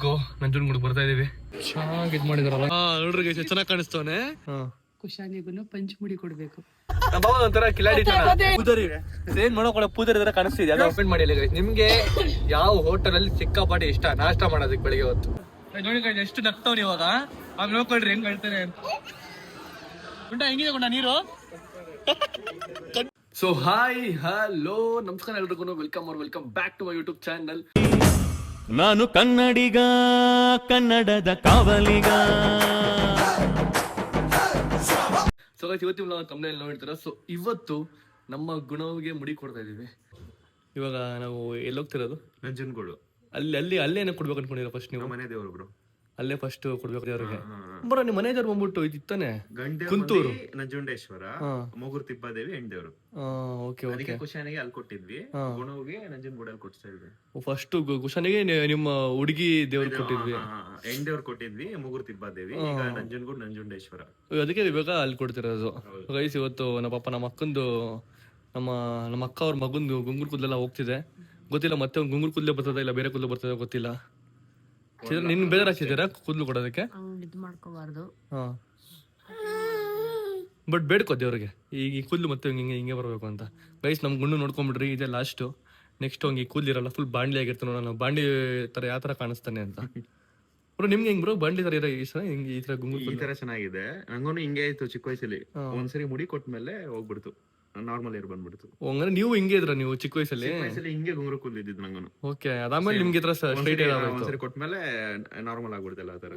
ಗೋ ನಂಜನಗೂಡು ಬರ್ತಾ ಇದೀವಿ. ಚೆನ್ನಾಗಿ ಇದ್ ಮಾಡಿದಾರಲ್ಲ ನೋಡ್ರಿ ಗೈಸ್ ಚೆನ್ನಾಗಿ ಕಾಣಿಸ್ತವನೆ. ಕುಶಾನಿಗೂ ಪಂಚಮುಡಿ ಕೊಡ್ಬೇಕು. ಒಂಥರ ಕಿಲಾಡಿ ಪೂಜಾರಿ ಏನ್ ನೋಡೋಣ ಪೂಜಾರಿ ತರ ಕಾಣಿಸ್ತಿದೆ. ಅದು ಓಪನ್ ಮಾಡಿಲ್ಲ ಗೈಸ್. ನಿಮ್ಗೆ ಯಾವ ಹೋಟೆಲ್ ಅಲ್ಲಿ ಸಿಕ್ಕಾಪಾಟಿ ಇಷ್ಟ ನಾಷ್ಟ ಮಾಡೋದಕ್ಕೆ ಬೆಳಿಗ್ಗೆ ಹೊತ್ತು ನೋಡಿ ಗೈಸ್ ಎಷ್ಟು ನಗ್ತಾವ್ ಇವಾಗ. ಆಗ ನೋಡ್ಕೊಳ್ರಿ ಹೆಂಗ್ ಹೇಳ್ತಾರೆ ಅಂತ. ಉಂಟಾ ಹೆಂಗಿದೆ ಕೊಂಡ ನೀರು. ಸೊ ಹಾಯ್ ಹಲೋ ನಮಸ್ಕಾರ ಎಲ್ರಿಗೂ welcome back to my YouTube channel. ನಾನು ಕನ್ನಡಿಗ, ಕನ್ನಡದ ಕಾವಲಿಗ. ಸೊ ಇವತ್ತು ನಾವು ತಮ್ಮನೇಲಿ ನೋಡ್ತೀರಾ. ಸೊ ಇವತ್ತು ನಮ್ಮ ಗುಣವಿಗೆ ಮುಡಿ ಕೊಡ್ತಾ ಇದೀವಿ. ಇವಾಗ ನಾವು ಎಲ್ಲಿ ಹೋಗ್ತಿರೋದು? ನಂಜನಗೂಡು. ಅಲ್ಲೇನೇ ಕೊಡ್ಬೇಕು ಅನ್ಕೊಂಡಿರೋ ಫಸ್ಟ್ ನೀವು? ಮನೆ ದೇವರು ಬ್ರೋ. ಅಲ್ಲೇ ಫಸ್ಟ್ ಕೊಡ್ಬೇಕು ದೇವ್ರಿಗೆ. ಬರೋ ನಿಮ್ಮ ಮನೆ ದೇವ್ರು ಬಂದ್ಬಿಟ್ಟು ಇತ್ತಾನೆ ಕುಂತೂರು ನಂಜುಂಡೇಶ್ವರ, ಮೂಗೂರು ತಿಪ್ಪಾದೇವಿ ಹೆಣ್ದೇವ್ರು. ಅದಕ್ಕೆ ಕುಶಾನಿಗೆ ಅಲ್ಲಿ ಕೊಟ್ಟಿದ್ವಿ, ಗುಣವಿಗೆ ನಂಜನಗೂಡಲ್ಲಿ ಕೊಡ್ತಾ ಇದ್ವಿ. ಫಸ್ಟ್ ಕುಶಾನಿಗೆ ನಿಮ್ಮ ಹುಡುಗಿ ದೇವ್ರಿಗೆ ಕೊಟ್ಟಿದ್ವಿ, ಹೆಣ್ದೇವ್ರು ಕೊಟ್ಟಿದ್ವಿ, ಮೂಗೂರು ತಿಪ್ಪಾದೇವಿ. ಈಗ ನಂಜನಗೂಡು ನಂಜುಂಡೇಶ್ವರ. ಅದಕ್ಕೆ ಇವಾಗ ಅಲ್ಲಿ ಕೊಡ್ತಿರೋದು. ಗೈಸ್ ಇವತ್ತು ನಮ್ಮ ಪಾಪ ನಮ್ಮ ಅಕ್ಕಂದು ನಮ್ಮ ಅಕ್ಕ ಅವ್ರ ಮಗಂದು ಗುಂಗುರ್ ಕೂದಲೆಲ್ಲ ಹೋಗ್ತಿದೆ. ಗೊತ್ತಿಲ್ಲ ಮತ್ತೆ ಒಂದು ಗುಂಗುರ್ ಕೂದಲೇ ಬರ್ತದ ಇಲ್ಲ ಬೇರೆ ಕೂದಲು ಬರ್ತದ ಗೊತ್ತಿಲ್ಲ. ನಿನ್ ಬೇರೆ ಹಾಕಿದ್ದೀರಾ ಕೂದಲು ಕೊಡೋದಕ್ಕೆ? ಬಟ್ ಬೇಡ್ಕೋ ದೇವ್ರಿಗೆ ಈ ಕೂದಲು ಮತ್ತೆ ಹಿಂಗೆ ಬರ್ಬೇಕು ಅಂತ. ಗೈಸ್ ನಮ್ ಗುಂಡು ನೋಡ್ಕೊಂಡ್ಬಿಡ್ರಿ, ಇದೇ ಲಾಸ್ಟ್. ನೆಕ್ಸ್ಟ್ ಹಂಗೆ ಕೂದಲಿರಲ್ಲ ಫುಲ್ ಬಾಂಡ್ಲಿ ಆಗಿರ್ತಾನೆ. ನಾನು ಬಾಂಡ್ಲಿ ತರ ಯಾವ ತರ ಕಾಣಿಸ್ತಾನೆ ಅಂತ. ಬ್ರೋ ನಿಮ್ಗೆ ಹೆಂಗ್ ಬ್ರೋ ಬಾಂಡ್ಲಿ ತರ ಹಿಂಗೆ ಈ ತರ ಗುಂಗುರ್ ಈ ತರ ಚೆನ್ನಾಗಿದೆ. ನಂಗೂ ಹಿಂಗೆ ಆಯ್ತು ಚಿಕ್ಕ ವಯಸ್ಸಲ್ಲಿ. ಒಂದ್ಸರಿ ಮುಡಿ ಕೊಟ್ಮೇಲೆ ಹೋಗ್ಬಿಡ್ತು, ನಾರ್ಮಲ್ ಏರ್ ಬಂದ್ಬಿಡ್ತು. ಹಂಗಂದ್ರೆ ನೀವು ಹಿಂಗೆ ಇದ್ರ ನೀವು ಚಿಕ್ಕ ವಯಸ್ಸಲ್ಲಿ? ಹಿಂಗೆ ಗುಂಗುರು ಕೂದಲಿದ್ದು ನಂಗೂ. ಓಕೆ ಅದಾದ್ಮೇಲೆ ನಿಮ್ಗೆ ಈ ತರ ಸ್ಟ್ರೈಟ್ ಒಂದ್ಸರಿ ಕೊಟ್ಮೇಲೆ ನಾರ್ಮಲ್ ಆಗ್ಬಿಡ್ತಲ್ಲ ಆ ತರ.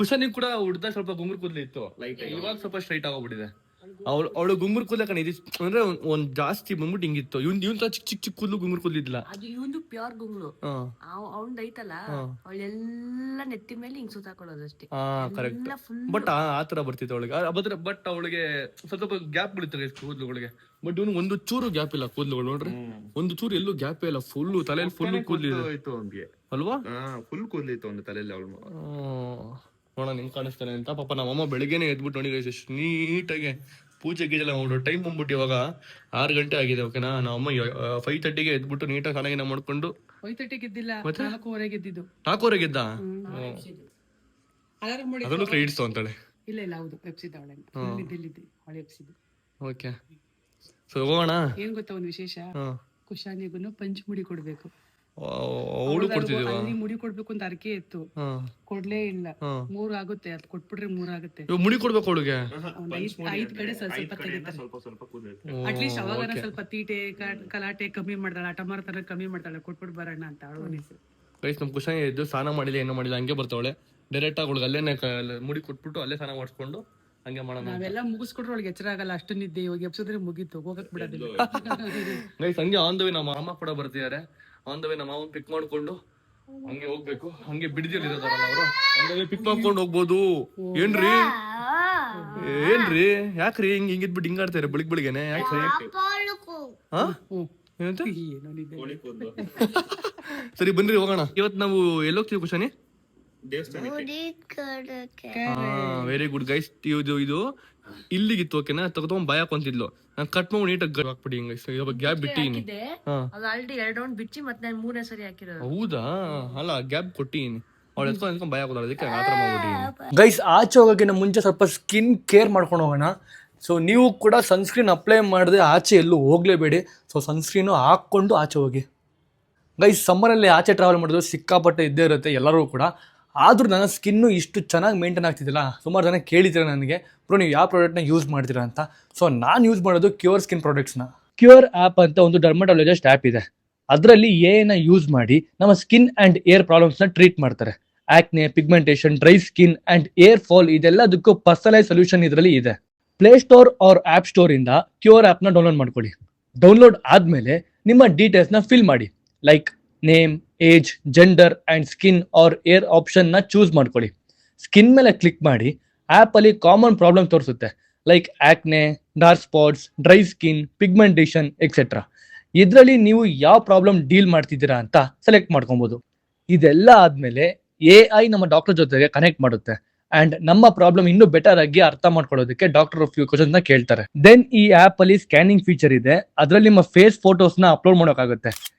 ಕುಶನಿಗೆ ಕೂಡ ಹುಡ್ದಾಗ ಸ್ವಲ್ಪ ಗುಂಗುರ್ ಕೂದಲು ಇತ್ತು, ಇವಾಗ ಸ್ವಲ್ಪ ಸ್ಟ್ರೈಟ್ ಆಗೋಗ್ಬಿಟ್ಟಿದೆ. ಅವಳು ಗುಂಗುರ್ ಕೂದಲ ಅಂದ್ರೆ ಒಂದ್ ಜಾಸ್ತಿ ಬಂದ್ಬಿಟ್ಟು ಹಿಂಗಿತ್ತು. ಇವ್ನ್ ಚಿಕ್ಕ ಕೂದಲು ಗುಂಗುರ್ ಕೂದಲಿದ್ದಿಲ್ಲ. ಅದು ಇವಂದು ಪ್ಯೂರ್ ಗುಂಗ್ಳು. ಅವ್ನ್ ಐತಲ್ಲ ಅವಳೆಲ್ಲ ನೆತ್ತಿ ಮೇಲೆ ಹಿಂಗ್ ಸುತ್ತಾಕೊಳ್ಳೋದು ಅಷ್ಟೇ. ಕರೆಕ್ಟ್. ಬಟ್ ಆತರ ಬರ್ತಿತ್ತು ಅವಳಿಗೆ. ಬಟ್ ಅವಳಿಗೆ ಸ್ವಲ್ಪ ಗ್ಯಾಪ್ ಬೀಳುತ್ತೆ ಕೂದಲುಗಳಿಗೆ. ಬಟ್ ಇವ್ನು ಒಂದು ಚೂರು ಗ್ಯಾಪ್ ಇಲ್ಲ ಕೂದಲುಗಳು ನೋಡ್ರಿ. ಒಂದು ಚೂರು ಎಲ್ಲೂ ಗ್ಯಾಪ್ ಇಲ್ಲ. ಫುಲ್ ತಲೆಯಲ್ಲಿ ಫುಲ್ ಕೂದಲಿದೆ ಅಲ್ವಾ? ಫುಲ್ ಕೂದಲಿತ್ತು ಒಂದು ತಲೆಯಲ್ಲಿ ಅವಳು. ನೋಡ ನಿಂಗೆ ಕಾಣಿಸ್ತಾನೆ ಅಂತ. ಪಾಪ ನಮ್ಮಮ್ಮ ಬೆಳಿಗ್ಗೆನೆ ಎದ್ಬಿಟ್ಟು ನೋಡಿ ಎಷ್ಟು ನೀಟಾಗಿ ಪೂಜೆ ಗೀಜೆಲ್ಲ ಮಾಡ್ಬಿಟ್ಟು ಟೈಮ್ ಬಂದ್ಬಿಟ್ಟು ಇವಾಗ 6 ಗಂಟೆ ಆಗಿದೆ. ಓಕೆನಾ? ನಮ್ಮಮ್ಮ 5:30ಗೆ ಎದ್ಬಿಟ್ಟು ನೀಟಾಗಿ ಸ್ನಾನ ಮಾಡ್ಕೊಂಡು 5:30 ಗೆದ್ದಿಲ್ಲ, 4:15 ಗೆದ್ದಿದ್ದು. 4:15 ಗೆದ್ದ? ಅದನ್ನು ಕ್ರೆಡಿಟ್ಸ್ ಅಂತಾಳೆ. ಇಲ್ಲ ಹೌದು ಎಪ್ಸಿದ್ದ ಅವಳೆ ಎಪ್ಸಿದ್ದು. ಓಕೆ ಸೊ ಹೋಗೋಣ. ಏನ್ ಗೊತ್ತಾ ಒಂದ್ ವಿಶೇಷ, ಕುಶಾನಿಗೂ ಪಂಚಮುಡಿ ಕೊಡ್ಬೇಕು. ಅವಳು ಕೊಡ್ತಿದೀವ? ಮುಡಿ ಕೊಡ್ಬೇಕು ಅಂತ ಅರ್ಕೆ ಇತ್ತು, ಕೊಡ್ಲೇ ಇಲ್ಲ. 3 ಆಗುತ್ತೆ, ಅದ್ ಕೊಟ್ಬಿಟ್ರೆ 3 ಆಗುತ್ತೆ. ಮುಡಿ ಕೊಡ್ಬೇಕು ಅವಳಿಗೆ. 5 ಕಡೆ ಸ್ವಲ್ಪ ತೆಗಿತಾರೆ. ಅಟ್ಲೀಸ್ಟ್ ಅವಾಗ ಸ್ವಲ್ಪ ತೀಟೆ ಕಲಾಟೆ ಕಮ್ಮಿ ಮಾಡ್ತಾಳೆ, ಹಠ ಮಾಡ್ತಾಳೆ ಕಮ್ಮಿ ಮಾಡ್ತಾಳೆ. ಕೊಟ್ಬಿಟ್ಟು ಬರೋಣ ಅಂತ ಅವಳು. ಗೈಸ್ ನಮ್ ಕುಶಾನಿ ಎದ್ದು ಸ್ನಾನ ಮಾಡಿಲ್ಲ ಏನೋ ಮಾಡಿಲ್ಲ, ಹಂಗೆ ಬರ್ತಾವಳೆ ಡೈರೆಕ್ಟ್ ಆಗಿ. ಅಲ್ಲೇನೆ ಮುಡಿ ಕೊಟ್ಬಿಟ್ಟು ಅಲ್ಲೇ ಸ್ನಾನ ಮಾಡಿಸ್ಕೊಂಡು ಹಂಗೆ ಮಾಡೋಣ. ನಾವೆಲ್ಲ ಮುಗಿಸ್ಕೊಟ್ರೆ ಅವಳಿಗೆ ಎಚ್ಚರ ಆಗಲ್ಲ, ಅಷ್ಟು ನಿದ್ದೆ. ಇವಾಗ ಎಪ್ಸಿದ್ರೆ ಮುಗೀತು, ಹೋಗಕ್ ಬಿಡೋದಿಲ್ಲ. ಗೈಸ್ ಹಂಗೆ ಆನ್ ದ ವೇ ನಮ್ಮ ಅಮ್ಮ ಕೂಡ ಬರ್ತಿದ್ದಾರೆ. ಆನ್ ದ ವೇ ನಮ್ಮ ಅಮ್ಮ ಪಿಕ್ ಮಾಡ್ಕೊಂಡು ಹಂಗೆ ಹೋಗ್ಬೇಕು. ಹಂಗೆ ಬಿಡದಿರೋದಾರಲ್ಲ ಅವರು, ಹಂಗೆ ಪಿಕ್ ಮಾಡ್ಕೊಂಡು ಹೋಗ್ಬೋದು. ಏನ್ರಿ ಯಾಕ್ರಿ ಹಿಂಗಿದ್ಬಿಟ್ಟು ಹಿಂಗಾಡ್ತಾರೆ ಬೆಳಿಗ್ಗೆನೆ? ಯಾಕ್ರಿ? ಏನಂತ? ಸರಿ ಬನ್ರಿ ಹೋಗೋಣ. ಇವತ್ತು ನಾವು ಎಲ್ಲೋಗ್ತೀವಿ ಕುಶಾನಿ? Very good guys. ಇದು ಇಲ್ಲಿಗಿತ್ತು. ಓಕೆನಾ? ತಗೊಂಡ್ ಭಯ ಹಾಕೊಂತಿದ್ಲು. ನಾನು ಕಟ್ ಮಾಡಿ ನೀಟಾಗಿ ಹಾಕ್ಬಿಡಿ ಇವಾಗ ಗ್ಯಾಪ್ ಬಿಟ್ಟಿನಿ. ಹೌದಾ? ಅಲ್ಲ ಗ್ಯಾಪ್ ಕೊಟ್ಟಿನಿ. ಅವಳು ಎತ್ಕೊಂಡ್ ಭಯ ಹಾಕೋದಾಳ, ಅದಕ್ಕೆ ಆತರ ಮಾಡ್ಬಿಟ್ಟಿನಿ. ಗೈಸ್ ಆಚೆ ಹೋಗೋಕ್ಕಿಂತ ಮುಂಚೆ ಸ್ವಲ್ಪ ಸ್ಕಿನ್ ಕೇರ್ ಮಾಡ್ಕೊಂಡು ಹೋಗೋಣ. ಸೊ ನೀವು ಕೂಡ ಸನ್ಸ್ಕ್ರೀನ್ ಅಪ್ಲೈ ಮಾಡಿದ್ರೆ ಆಚೆ ಎಲ್ಲೂ ಹೋಗ್ಲೇಬೇಡಿ. ಸೊ ಸನ್ಸ್ಕ್ರೀನು ಹಾಕ್ಕೊಂಡು ಆಚೆ ಹೋಗಿ. ಗೈಸ್ ಸಮ್ಮರಲ್ಲಿ ಆಚೆ ಟ್ರಾವೆಲ್ ಮಾಡಿದ್ರು ಸಿಕ್ಕಾಪಟ್ಟೆ ಇದ್ದೇ ಇರುತ್ತೆ ಎಲ್ಲರೂ ಕೂಡ. ಆದರೂ ನನ್ನ ಸ್ಕಿನ್ನು ಇಷ್ಟು ಚೆನ್ನಾಗಿ ಮೇಂಟೈನ್ ಆಗ್ತಿದ್ದಿಲ್ಲ. ಸುಮಾರು ಜನ ಕೇಳಿದ್ದೀರ ನನಗೆ, ಬ್ರೋ ನೀವು ಯಾವ ಪ್ರಾಡಕ್ಟ್ನ ಯೂಸ್ ಮಾಡ್ತೀರಾ ಅಂತ. ಸೊ ನಾನು ಯೂಸ್ ಮಾಡೋದು ಕ್ಯೂರ್ ಸ್ಕಿನ್ ಪ್ರಾಡಕ್ಟ್ಸ್ನ. ಕ್ಯೂರ್ ಆ್ಯಪ್ ಅಂತ ಒಂದು ಡರ್ಮಟಾಲಜಿಸ್ಟ್ ಆ್ಯಪ್ ಇದೆ. ಅದರಲ್ಲಿ ಎನ ಯೂಸ್ ಮಾಡಿ ನಮ್ಮ ಸ್ಕಿನ್ ಆ್ಯಂಡ್ ಏರ್ ಪ್ರಾಬ್ಲಮ್ಸ್ನ ಟ್ರೀಟ್ ಮಾಡ್ತಾರೆ. Acne, pigmentation, dry skin and hair fall ಇದೆಲ್ಲದಕ್ಕೂ ಪರ್ಸನಲೈಸ್ ಸೊಲ್ಯೂಷನ್ ಇದರಲ್ಲಿ ಇದೆ. ಪ್ಲೇಸ್ಟೋರ್ ಆರ್ ಆ್ಯಪ್ ಸ್ಟೋರಿಂದ ಕ್ಯೂರ್ ಆ್ಯಪ್ನ ಡೌನ್ಲೋಡ್ ಮಾಡ್ಕೊಳ್ಳಿ. ಡೌನ್ಲೋಡ್ ಆದಮೇಲೆ ನಿಮ್ಮ ಡೀಟೇಲ್ಸ್ನ ಫಿಲ್ ಮಾಡಿ. Like name, age, gender and skin or hair ಆಪ್ಷನ್ನ ಚೂಸ್ ಮಾಡ್ಕೊಳ್ಳಿ. ಸ್ಕಿನ್ ಮೇಲೆ ಕ್ಲಿಕ್ ಮಾಡಿ ಆ್ಯಪಲ್ಲಿ ಕಾಮನ್ ಪ್ರಾಬ್ಲಮ್ ತೋರಿಸುತ್ತೆ. Like acne, dark spots, dry skin, pigmentation etcetera. ಇದರಲ್ಲಿ ನೀವು ಯಾವ ಪ್ರಾಬ್ಲಮ್ ಡೀಲ್ ಮಾಡ್ತಿದ್ದೀರಾ ಅಂತ ಸೆಲೆಕ್ಟ್ ಮಾಡ್ಕೊಬೋದು. ಇದೆಲ್ಲ ಆದಮೇಲೆ AI ನಮ್ಮ ಡಾಕ್ಟರ್ ಜೊತೆಗೆ ಕನೆಕ್ಟ್ ಮಾಡುತ್ತೆ. ಅಂಡ್ ನಮ್ಮ ಪ್ರಾಬ್ಲಮ್ ಇನ್ನೂ ಬೆಟರ್ ಆಗಿ ಅರ್ಥ ಮಾಡ್ಕೊಳ್ಳೋದಕ್ಕೆ ಡಾಕ್ಟರ್ ಫ್ಯೂ ಕ್ವಶನ್ಸ್ ನ ಕೇಳ್ತಾರೆ. ದೆನ್ ಈ ಆಪ್ ಅಲ್ಲಿ ಸ್ಕ್ಯಾನಿಂಗ್ ಫೀಚರ್ ಇದೆ. ಅದರಲ್ಲಿ ನಿಮ್ಮ ಫೇಸ್ ಫೋಟೋಸ್ ನ ಅಪ್ಲೋಡ್ ಮಾಡೋಕ್ಕಾಗುತ್ತೆ.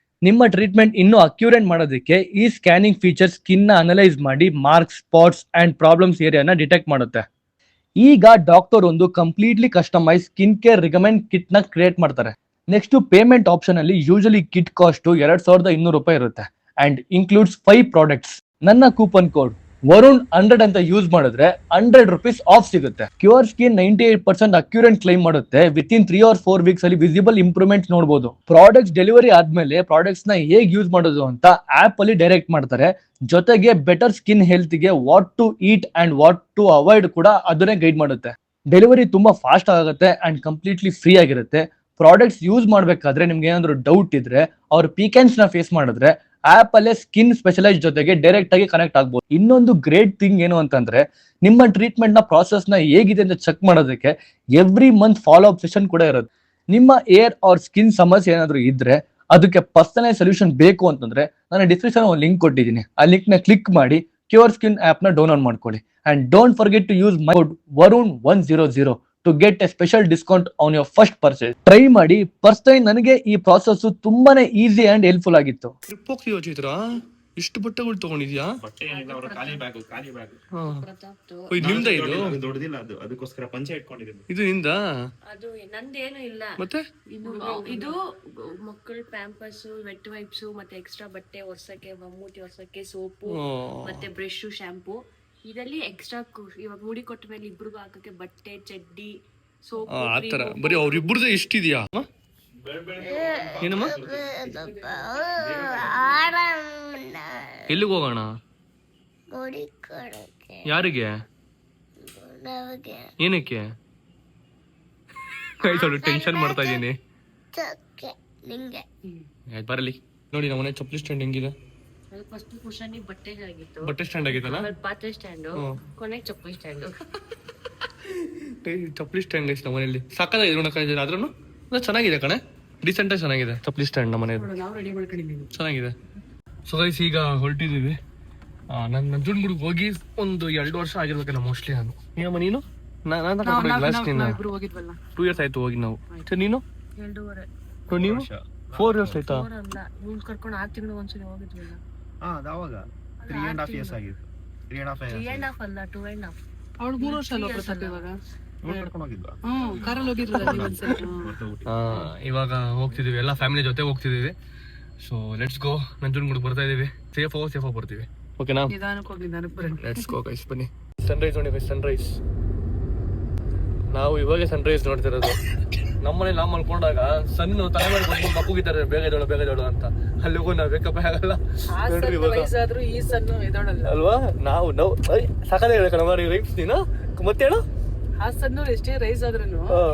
ನಿಮ್ಮ ಟ್ರೀಟ್ಮೆಂಟ್ ಇನ್ನೂ ಅಕ್ಯುರೇಟ್ ಮಾಡೋದಕ್ಕೆ ಈ ಸ್ಕ್ಯಾನಿಂಗ್ ಫೀಚರ್ ಸ್ಕಿನ್ ನ ಅನಲೈಸ್ ಮಾಡಿ ಮಾರ್ಕ್ಸ್, ಸ್ಪಾಟ್ಸ್ ಅಂಡ್ ಪ್ರಾಬ್ಲಮ್ಸ್ ಏರಿಯಾನ ಡಿಟೆಕ್ಟ್ ಮಾಡುತ್ತೆ. ಈಗ ಡಾಕ್ಟರ್ ಒಂದು completely customise skin care recommend kit ನ ಕ್ರಿಯೇಟ್ ಮಾಡ್ತಾರೆ. ನೆಕ್ಸ್ಟ್ ಪೇಮೆಂಟ್ ಆಪ್ಷನ್ ಅಲ್ಲಿ ಯೂಶಲಿ ಕಿಟ್ ಕಾಸ್ಟ್ 2200 ರೂಪಾಯಿ ಇರುತ್ತೆ ಅಂಡ್ ಇನ್ಕ್ಲೂಡ್ಸ್ 5 ಪ್ರಾಡಕ್ಟ್ಸ್. ನನ್ನ ಕೂಪನ್ ಕೋಡ್ ವರುಣ್ 100 ಅಂತ ಯೂಸ್ ಮಾಡಿದ್ರೆ 100 ರೂಪೀಸ್ ಆಫ್ ಸಿಗುತ್ತೆ. ಕ್ಯೂರ್ ಸ್ಕಿನ್ 98% ಅಕ್ಯುರೇಟ್ ಕ್ಲೈಮ್ ಮಾಡುತ್ತೆ. ವಿತಿನ್ 3 or 4 ವೀಕ್ಸ್ ಅಲ್ಲಿ ವಿಸಿಬಲ್ ಇಂಪ್ರೂವ್ಮೆಂಟ್ ನೋಡಬಹುದು. ಪ್ರಾಡಕ್ಟ್ಸ್ ಡೆಲಿವರಿ ಆದ್ಮೇಲೆ ಪ್ರಾಡಕ್ಟ್ಸ್ ನ ಹೇಗೆ ಯೂಸ್ ಮಾಡೋದು ಅಂತ ಆಪ್ ಅಲ್ಲಿ ಡೈರೆಕ್ಟ್ ಮಾಡ್ತಾರೆ. ಜೊತೆಗೆ ಬೆಟರ್ ಸ್ಕಿನ್ ಹೆಲ್ತ್ ಗೆ what to eat and what to avoid ಕೂಡ ಅದನ್ನೇ ಗೈಡ್ ಮಾಡುತ್ತೆ. ಡೆಲಿವರಿ ತುಂಬಾ ಫಾಸ್ಟ್ ಆಗುತ್ತೆ ಅಂಡ್ ಕಂಪ್ಲೀಟ್ಲಿ ಫ್ರೀ ಆಗಿರುತ್ತೆ. ಪ್ರಾಡಕ್ಟ್ಸ್ ಯೂಸ್ ಮಾಡ್ಬೇಕಾದ್ರೆ ನಿಮ್ಗೆ ಏನಾದ್ರು ಡೌಟ್ ಇದ್ರೆ ಅವ್ರ ಪೀಕೆನ್ಸ್ ನ ಫೇಸ್ ಮಾಡಿದ್ರೆ ಆಪ್ ಅಲ್ಲೇ ಸ್ಕಿನ್ ಸ್ಪೆಷಲೈಸ್ ಜೊತೆಗೆ ಡೈರೆಕ್ಟ್ ಆಗಿ ಕನೆಕ್ಟ್ ಆಗ್ಬೋದು. ಇನ್ನೊಂದು ಗ್ರೇಟ್ ಥಿಂಗ್ ಏನು ಅಂತಂದ್ರೆ ನಿಮ್ಮ ಟ್ರೀಟ್ಮೆಂಟ್ ನ ಪ್ರಾಸೆಸ್ ನ ಹೇಗಿದೆ ಅಂತ ಚೆಕ್ ಮಾಡೋದಕ್ಕೆ every month follow up session ಕೂಡ ಇರುತ್ತೆ. ನಿಮ್ಮ ಏರ್ ಆರ್ ಸ್ಕಿನ್ ಸಮಸ್ಯೆ ಏನಾದ್ರು ಇದ್ರೆ ಅದಕ್ಕೆ ಪರ್ಸನಲೈಸ್ ಸೊಲ್ಯೂಷನ್ ಬೇಕು ಅಂತಂದ್ರೆ ನಾನು ಡಿಸ್ಕ್ರಿಪ್ಷನ್ ಒಂದು ಲಿಂಕ್ ಕೊಟ್ಟಿದ್ದೀನಿ. ಆ ಲಿಂಕ್ ನ ಕ್ಲಿಕ್ ಮಾಡಿ ಕ್ಯೂರ್ ಸ್ಕಿನ್ ಆಪ್ ನ ಡೌನ್ಲೋಡ್ ಮಾಡ್ಕೊಳ್ಳಿ and don't forget to use my code Varun100 to get a special discount on your first purchase. Try ಮಾಡಿ. ಪರ್ಸನಲಿ ನನಗೆ ಈ ಪ್ರಾಸೆಸ್ ತುಂಬಾನೇ ಈಸಿ ಅಂಡ್ ಹೆಲ್ಪ್ಫುಲ್ ಆಗಿತ್ತು. ಟ್ರಿಪ್ ಹೋಗ್ತೀವ ಚೈತ್ರ, ಇಷ್ಟು ಬಟ್ಟೆಗಳು ತಗೊಂಡಿದ್ಯಾ? ಬಟ್ಟೆ ಏನಿಲ್ಲ, ಅವ್ರ ಖಾಲಿ ಬ್ಯಾಗ್ ಇದು ನಿಮ್ದ? ಇದು ದೊಡ್ಡದಿಲ್ಲ, ಅದು ಅದಕ್ಕೋಸ್ಕರ ಪಂಚೆ ಇಟ್ಕೊಂಡಿದ್ದೀನಿ. ಇದು ನಿಂದ? ಅದು ನಂದೇನು ಇಲ್ಲ. ಮತ್ತೆ ಇದು ಮಕ್ಕಳ ಪ್ಯಾಂಪರ್ಸ್, ವೆಟ್ ವೈಪ್ಸ್, ಮತ್ತೆ ಎಕ್ಸ್ಟ್ರಾ ಬಟ್ಟೆ ಒರ್ಸಕ್ಕೆ, ಮಮ್ಮೂಟಿ ಒರ್ಸಕ್ಕೆ ಸೋಪು, ಮತ್ತೆ ಬ್ರಷ್, ಶಾಂಪೂ. ಇದರಲ್ಲಿ ಎಕ್ಸ್ಟ್ರಾ ಇವಾಗ ಮುಡಿ ಕೊಟ್ಟ ಮೇಲೆ ಇಬ್ರಿಗೂ ಹಾಕಕ್ಕೆ ಬಟ್ಟೆ, ಚಡ್ಡಿ, ಸೋಪು. ಆತರ ಬರೀ ಅವ್ರಿಬ್ರದ್ದು ಎಷ್ಟಿದ್ಯಾ ಏನಮ್ಮ? ಎಲ್ಲಿಗೆ ಹೋಗೋಣ? ಯಾರಿಗೆ? ಏನಕ್ಕೆ? ಟೆನ್ಷನ್ ಮಾಡ್ತಾ ಇದೀನಿ. ಬರಲಿ ನೋಡಿ ನಮ್ಮ ಮನೆ ಚಪ್ಪಲಿ ಸ್ಟ್ಯಾಂಡ್ ಹೆಂಗಿದೆ. ಫಸ್ಟ್ ಕುಶನ್ ಬಟ್ಟೆಗಾಗಿತ್ತು, ಬಟ್ಟೆ ಸ್ಟ್ಯಾಂಡ್ ಆಗಿತ್ತಲ್ಲ, ಪಾತ್ರೆ ಸ್ಟ್ಯಾಂಡ್, ಕೊನೆಗೆ ಚಪ್ಪಲಿ ಸ್ಟ್ಯಾಂಡ್. ಚಪ್ಪಲಿ ಸ್ಟ್ಯಾಂಡ್ ಐತೆ ನಮ್ಮ ಮನೆಯಲ್ಲಿ. ಸಾಕಾಗಿದೆ ನೋಡಕ್ಕಾಗಿದೆ. ಆದ್ರೂ ಚೆನ್ನಾಗಿದೆ ಕಣೆ, ಡಿಸೆಂಟ್ ಆಗಿ ಚೆನ್ನಾಗಿದೆ ಚಪ್ಪಲಿ ಸ್ಟ್ಯಾಂಡ್ ನಮ್ಮ ಮನೆಯಲ್ಲಿ. ನಾವು ರೆಡಿ ಮಾಡ್ಕೊಂಡಿದ್ದೀವಿ, ಚೆನ್ನಾಗಿದೆ. ಸೊ ಗೈಸ್ ಈಗ ಹೊರಟಿದ್ದೀವಿ. ನಾನು ನಂಜನಗೂಡಿಗೆ ಹೋಗಿ ಒಂದು 2 ವರ್ಷ ಆಗಿರ್ಬೇಕಲ್ಲ ಮೋಸ್ಟ್ಲಿ. ನಾನು ಏನಮ್ಮ ನೀನು? ಇಬ್ರು ಹೋಗಿದ್ವಲ್ಲ, 2 years ಆಯ್ತು ಹೋಗಿ ನಾವು. ನೀನು? 2.5. ನೀವು 4 years ಆಯ್ತಾ? ಅಲ್ಲ, ಇವ್ನು ಕರ್ಕೊಂಡು 6 ತಿಂಗಳು ಒಂದ್ಸಲಿ ಹೋಗಿದ್ವಲ್ಲ. ಅವಾಗ 3.5 years ಆಗಿತ್ತು. 3.5 ಅಲ್ಲ, 2.5. ಅವಳು 3 ವರ್ಷ ಅಲ್ವಾ ಪ್ರತಾಪ್? ಇವಾಗ ಕರ್ಕೊಂಡು ಹೋಗಿದ್ವಾ? ಕಾರಲ್ಲಿ ಹೋಗಿದ್ವಲ್ಲ ನೀವು ಒಂದ್ಸಲಿ. ಇವಾಗ ಹೋಗ್ತಿದೀವಿ, ಎಲ್ಲ ಫ್ಯಾಮಿಲಿ ಜೊತೆ ಹೋಗ್ತಿದೀವಿ. So let's go. ನಂಜನಗೂಡಿಗೆ ಬರ್ತಾ ಇದೀವಿ. ಸೇಫ್ ಆಗಿ ಬರ್ತೀವಿ. ಓಕೆನಾ? ನಿಧಾನಕ್ಕೆ ಹೋಗಿ ನಿಧಾನಕ್ಕೆ ಬರೋಣ. ಲೆಟ್ಸ್ ಗೋ ಗೈಸ್, ಬನ್ನಿ. ಸನ್ರೈಸ್ ನೋಡಿ ಗೈಸ್, ಸನ್ರೈಸ್. ನಾವು ಇವಾಗ ಸನ್ರೈಸ್ ನೋಡ್ತಿರೋದು. ನಮ್ಮನೆ ನಾವು ಮಲ್ಕೊಂಡಾಗ ಸಣ್ಣ ತಲೆ ಮೇಲೆ ಬಂದು ಮಕ್ಕುಗಿದ್ದಾರೆ, ಬೇಗ ಎದ್ದೇಳು ಅಂತ. ಅಲ್ಲಿಗೂ ನಾವು ಬೇಕಪ್ಪ ಆಗಲ್ಲ ಈ ಸಣ್ಣ ಎದೋಳಲ್ಲ ಅಲ್ವಾ? ನಾವು ಸಾಕಾದ ಹೇಳ್ಕಣ ರೈಪ್ಸ್ ನೀನು ಮತ್ತೆ ಹೇಳು. ಆ ಸಣ್ಣ ಎಷ್ಟೇ ರೈಸ್ ಆದ್ರೂ